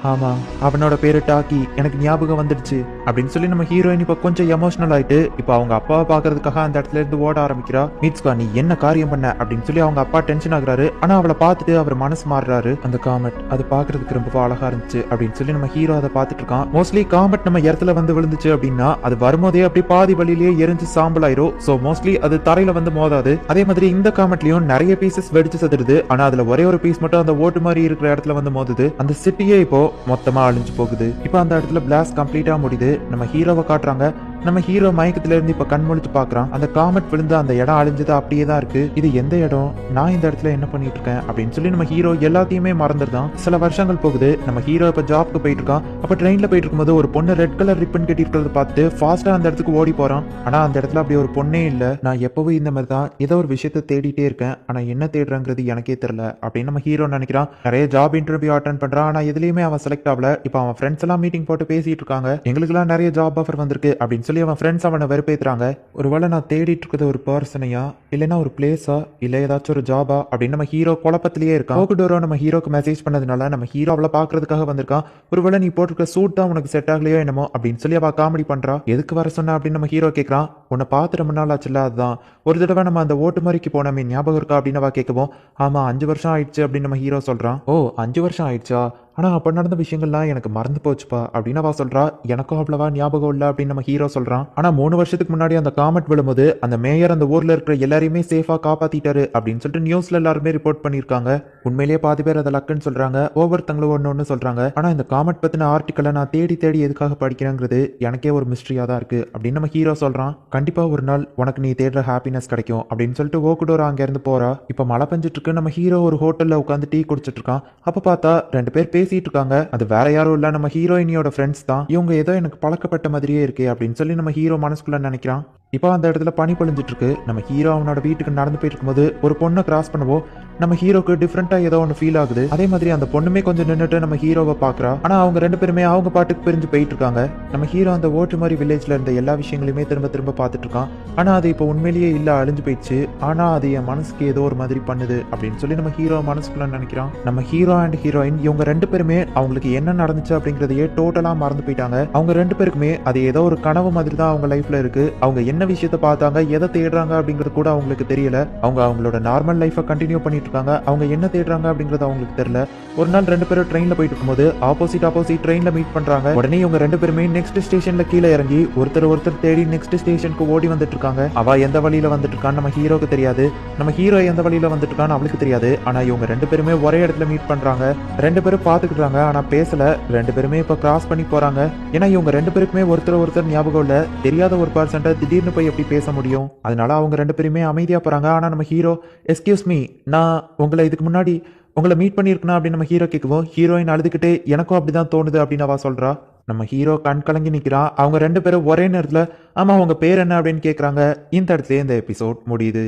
ஆமா, அவனோட பேரு டாக்கி, எனக்கு ஞாபகம் வந்துடுச்சு அப்படின்னு சொல்லி நம்ம ஹீரோயின் இப்ப கொஞ்சம் எமோஷனல் ஆயிட்டு இப்ப அவங்க அப்பாவை பாக்குறதுக்காக அந்த இடத்துல இருந்து ஓட ஆரம்பிக்கிறா. மீட்ஸ்கா நீ என்ன காரியம் பண்ண அப்படின்னு சொல்லி அவங்க அப்பா டென்ஷன் ஆகுறாரு. ஆனா அவளை பார்த்துட்டு அவர் மனசு மாறுறாரு. அந்த காமெட் அது பாக்குறதுக்கு ரொம்ப அழகா இருந்துச்சு அப்படின்னு சொல்லி நம்ம ஹீரோ அதை பார்த்துட்டு இருக்கான். மோஸ்ட்லி காமெட் நம்ம இடத்துல வந்து விழுந்துச்சு அப்படின்னா அது வரும்போதே அப்படி பாதி வழியிலேயே எரிஞ்சு சாம்பல் ஆயிரும். சோ மோஸ்ட்லி அது தரையில வந்து மோதாது. அதே மாதிரி இந்த காமெட்லயும் நிறைய பீசஸ் வெடிச்சு சதுருது. ஆனா அதுல ஒரே ஒரு பீஸ் மட்டும் அந்த ஓட்டு மாதிரி இருக்கிற இடத்துல வந்து மோதுது. அந்த சிட்டியே இப்போ மொத்தமா அழிஞ்சு போகுது. இப்ப அந்த இடத்துல பிளாஸ்ட் கம்ப்ளீட்டா முடியுது. நம்ம ஹீரோவை காட்டுறாங்க. நம்ம ஹீரோ மயக்கத்துல இருந்து இப்ப கண் முழிச்சு பாக்குறான். அந்த காமெட் விழுந்து அந்த இடம் அழிஞ்சது அப்படியே தான் இருக்கு. இது எந்த இடம், நான் இந்த இடத்துல என்ன பண்ணிட்டு இருக்கேன் அப்படின்னு சொல்லி நம்ம ஹீரோ எல்லாத்தையுமே மறந்துடுதான். சில வருஷங்கள் போகுது. நம்ம ஹீரோ இப்ப ஜாப்க்கு போயிட்டு இருக்கான். அப்ப ட்ரெயின்ல போயிட்டு இருக்கும்போது ஒரு பொண்ணு ரெட் கலர் ரிப்பன் கட்டி இருக்கிறத பார்த்து ஃபாஸ்டா அந்த இடத்துக்கு ஓடி போறான். ஆனா அந்த இடத்துல அப்படி ஒரு பொண்ணே இல்ல. நான் எப்பவும் இந்த மாதிரி தான் ஏதோ ஒரு விஷயத்த தேடிட்டே இருக்கேன், ஆனா என்ன தேடுறங்கிறது எனக்கே தெரியல அப்படின்னு நம்ம ஹீரோ நினைக்கிறான். நிறைய ஜாப் இன்டர்வியூ அட்டென்ட் பண்றான். ஆனா எதுலயுமே அவன் செலக்ட் ஆகல. இப்ப அவன் ஃப்ரெண்ட்ஸ் எல்லாம் மீட்டிங் போட்டு பேசிட்டு இருக்காங்க. எங்களுக்கு எல்லாம் நிறைய ஜாப் ஆஃபர் வந்திருக்கு அப்படின்னு சொல்லி அவன் ஃப்ரெண்ட்ஸ் அவனை வெறுப்பேத்துறாங்க. ஒருவேளை நான் தேடிட்டு இருக்கிறது ஒரு பர்சனையா, இல்லைன்னா ஒரு பிளேஸா, இல்ல ஏதாச்சும் ஒரு ஜாபா அப்படின்னு நம்ம ஹீரோ குழப்பத்திலேயே இருக்கான். ஓகுடோரோ நம்ம ஹீரோக்கு மெசேஜ் பண்ணதுனால நம்ம ஹீரோ அவளை பாக்குறதுக்காக வந்திருக்கான். ஒருவேளை நீ போட்டிருக்க சூட் தான் உனக்கு செட் ஆகலையோ என்னமோ அப்படின்னு சொல்லி அவ காமெடி பண்றா. எதுக்கு வர சொன்ன அப்படின்னு நம்ம ஹீரோ கேட்கறான். உன்னை பார்த்து ரொம்ப நாள் ஆச்சுல்ல, அதுதான். ஒரு தடவை நம்ம அந்த ஓட்டு மாதிரிக்கு போனோமே ஞாபகம் இருக்கா அப்படின்னு அவ கேட்கவும், ஆமா 5 வருஷம் ஆயிடுச்சு அப்படின்னு நம்ம ஹீரோ சொல்றான். ஓ 5 வருஷம் ஆயிடுச்சா, ஆனா அப்ப நடந்த விஷயங்கள்லாம் எனக்கு மறந்து போச்சுப்பா அப்படின்னு அவ சொல்றா. எனக்கும் அவ்வளவா ஞாபகம் இல்ல அப்படின்னு நம்ம ஹீரோ சொல்றான். ஆனா 3 வருஷத்துக்கு முன்னாடி அந்த காமெட் விழும்போது அந்த மேயர் அந்த ஊர்ல இருக்கிற எல்லாரையுமே சேஃபா காப்பாத்திட்டாரு அப்படின்னு சொல்லிட்டு நியூஸ்ல எல்லாருமே ரிப்போர்ட் பண்ணிருக்காங்க. உண்மையிலேயே பாதி பேர் அதை லக்குன்னு சொல்றாங்க, ஒவ்வொருத்தங்களும் ஒன்னு சொல்றாங்க. ஆனா இந்த காமெட் பத்தின ஆர்டிக்கலை நான் தேடி தேடி எதுக்காக படிக்கிறேங்கிறது எனக்கே ஒரு மிஸ்ட்ரியா தான் இருக்கு அப்படின்னு நம்ம ஹீரோ சொல்றான். கண்டிப்பா ஒரு நாள் உனக்கு நீ தேடுற ஹாப்பினஸ் கிடைக்கும் அப்படின்னு சொல்லிட்டு ஓகுடோரா அங்க இருந்து போறா. இப்ப மழை பெஞ்சிட்டு இருக்கு. நம்ம ஹீரோ ஒரு ஹோட்டல்ல உட்காந்து டீ குடிச்சிட்டு இருக்கான். அப்ப பார்த்தா 2 பேர் பேசிட்டு இருக்காங்க. அது வேற யாரும் இல்ல, நம்ம ஹீரோயினியோட ஃப்ரெண்ட்ஸ் தான். இவங்க ஏதோ எனக்கு பழக்கப்பட்ட மாதிரியே இருக்கே அப்படின்னு சொல்லி நம்ம ஹீரோ மனசுக்குள்ள நினைக்கிறான். இப்போ அந்த இடத்துல பனி பொழிஞ்சிட்டு இருக்கு. நம்ம ஹீரோ அவனோட வீட்டுக்கு நடந்து போயிட்டு இருக்கும்போது ஒரு பொண்ணை கிராஸ் பண்ணவோ நம்ம ஹீரோக்கு டிஃப்ரெண்டா ஏதோ ஒன்று ஃபீல் ஆகுது. அதே மாதிரி அந்த பொண்ணுமே கொஞ்சம் நின்னுட்டு நம்ம ஹீரோவை பாக்குறா. ஆனா அவங்க ரெண்டு பேருமே அவங்க பாட்டுக்கு பிரிஞ்சு போயிட்டு இருக்காங்க. நம்ம ஹீரோ அந்த ஓட்டுமாரி வில்லேஜ்ல இருந்த எல்லா விஷயங்களையுமே திரும்ப திரும்ப பார்த்துட்டு இருக்கான். ஆனா அது இப்போ உண்மையிலேயே இல்ல, அழிஞ்சு போயிடுச்சு. ஆனா அது என் மனசுக்கு ஏதோ ஒரு மாதிரி பண்ணுது அப்படின்னு சொல்லி நம்ம ஹீரோ மனசுக்குள்ள நினைக்கிறான். நம்ம ஹீரோ அண்ட் ஹீரோயின் இவங்க ரெண்டு பேருமே அவங்களுக்கு என்ன நடந்துச்சு அப்படிங்கறதையே டோட்டலா மறந்து போயிட்டாங்க. அவங்க ரெண்டு பேருக்குமே அது ஏதோ ஒரு கனவு மாதிரி தான் அவங்க லைஃப்ல இருக்கு. அவங்க என்ன விஷயத்த பார்த்தாங்க, எதை தேடுறாங்க அப்படிங்கிறது கூட அவங்களுக்கு தெரியல. அவங்க அவங்களோட நார்மல் லைஃபை கண்டினியூ பண்ணிட்டு இருக்காங்க. அவங்க என்ன தேடுறாங்க அப்படிங்கிறது அவங்களுக்கு தெரியல. ஒரு நாள் ரெண்டு பேரும் ட்ரெயின்ல போயிட்டு இருக்கும்போது ஆப்போசிட் ட்ரெயின்ல மீட் பண்றாங்க. உடனே இவங்க ரெண்டு பேருமே நெக்ஸ்ட் ஸ்டேஷன்ல கீழே இறங்கி ஒருத்தர் தேடி நெக்ஸ்ட் ஸ்டேஷனுக்கு ஓடி வந்துட்டு இருக்காங்க. அவ எந்த வழியில வந்துட்டு இருக்கான்னு நம்ம ஹீரோக்கு தெரியாது. நம்ம ஹீரோ எந்த வழியில வந்துட்டு இருக்கான்னு அவளுக்கு தெரியாது. ஆனா இவங்க ரெண்டு பேருமே ஒரே இடத்துல மீட் பண்றாங்க. ரெண்டு பேரும் பாத்துக்கிட்டாங்க, ஆனா பேசல. ரெண்டு பேருமே இப்ப கிராஸ் பண்ணி போறாங்க. ஏன்னா இவங்க ரெண்டு பேருக்குமே ஒருத்தர் ஞாபகம் இல்ல. தெரியாத ஒரு பர்சன்ட்ட திடீர்னு போய் எப்படி பேச முடியும்? அதனால அவங்க ரெண்டு பேருமே அமைதியா போறாங்க. ஆனா நம்ம ஹீரோ, எஸ்கியூஸ் மீ, நான் உங்களை இதுக்கு முன்னாடி உங்களை மீட் பண்ணியிருக்கணும் அப்படின்னு நம்ம ஹீரோ கேட்கவும், ஹீரோயின் அழுதுகிட்டே எனக்கும் அப்படிதான் தோணுது அப்படின்னு அவ சொல்றா. நம்ம ஹீரோ கண் கலங்கி நிக்கிறான். அவங்க ரெண்டு பேரும் ஒரே நேரத்துல ஆமா உங்க பேர் என்ன அப்படின்னு கேட்கறாங்க. இந்த இடத்துல இந்த எபிசோட் முடியுது.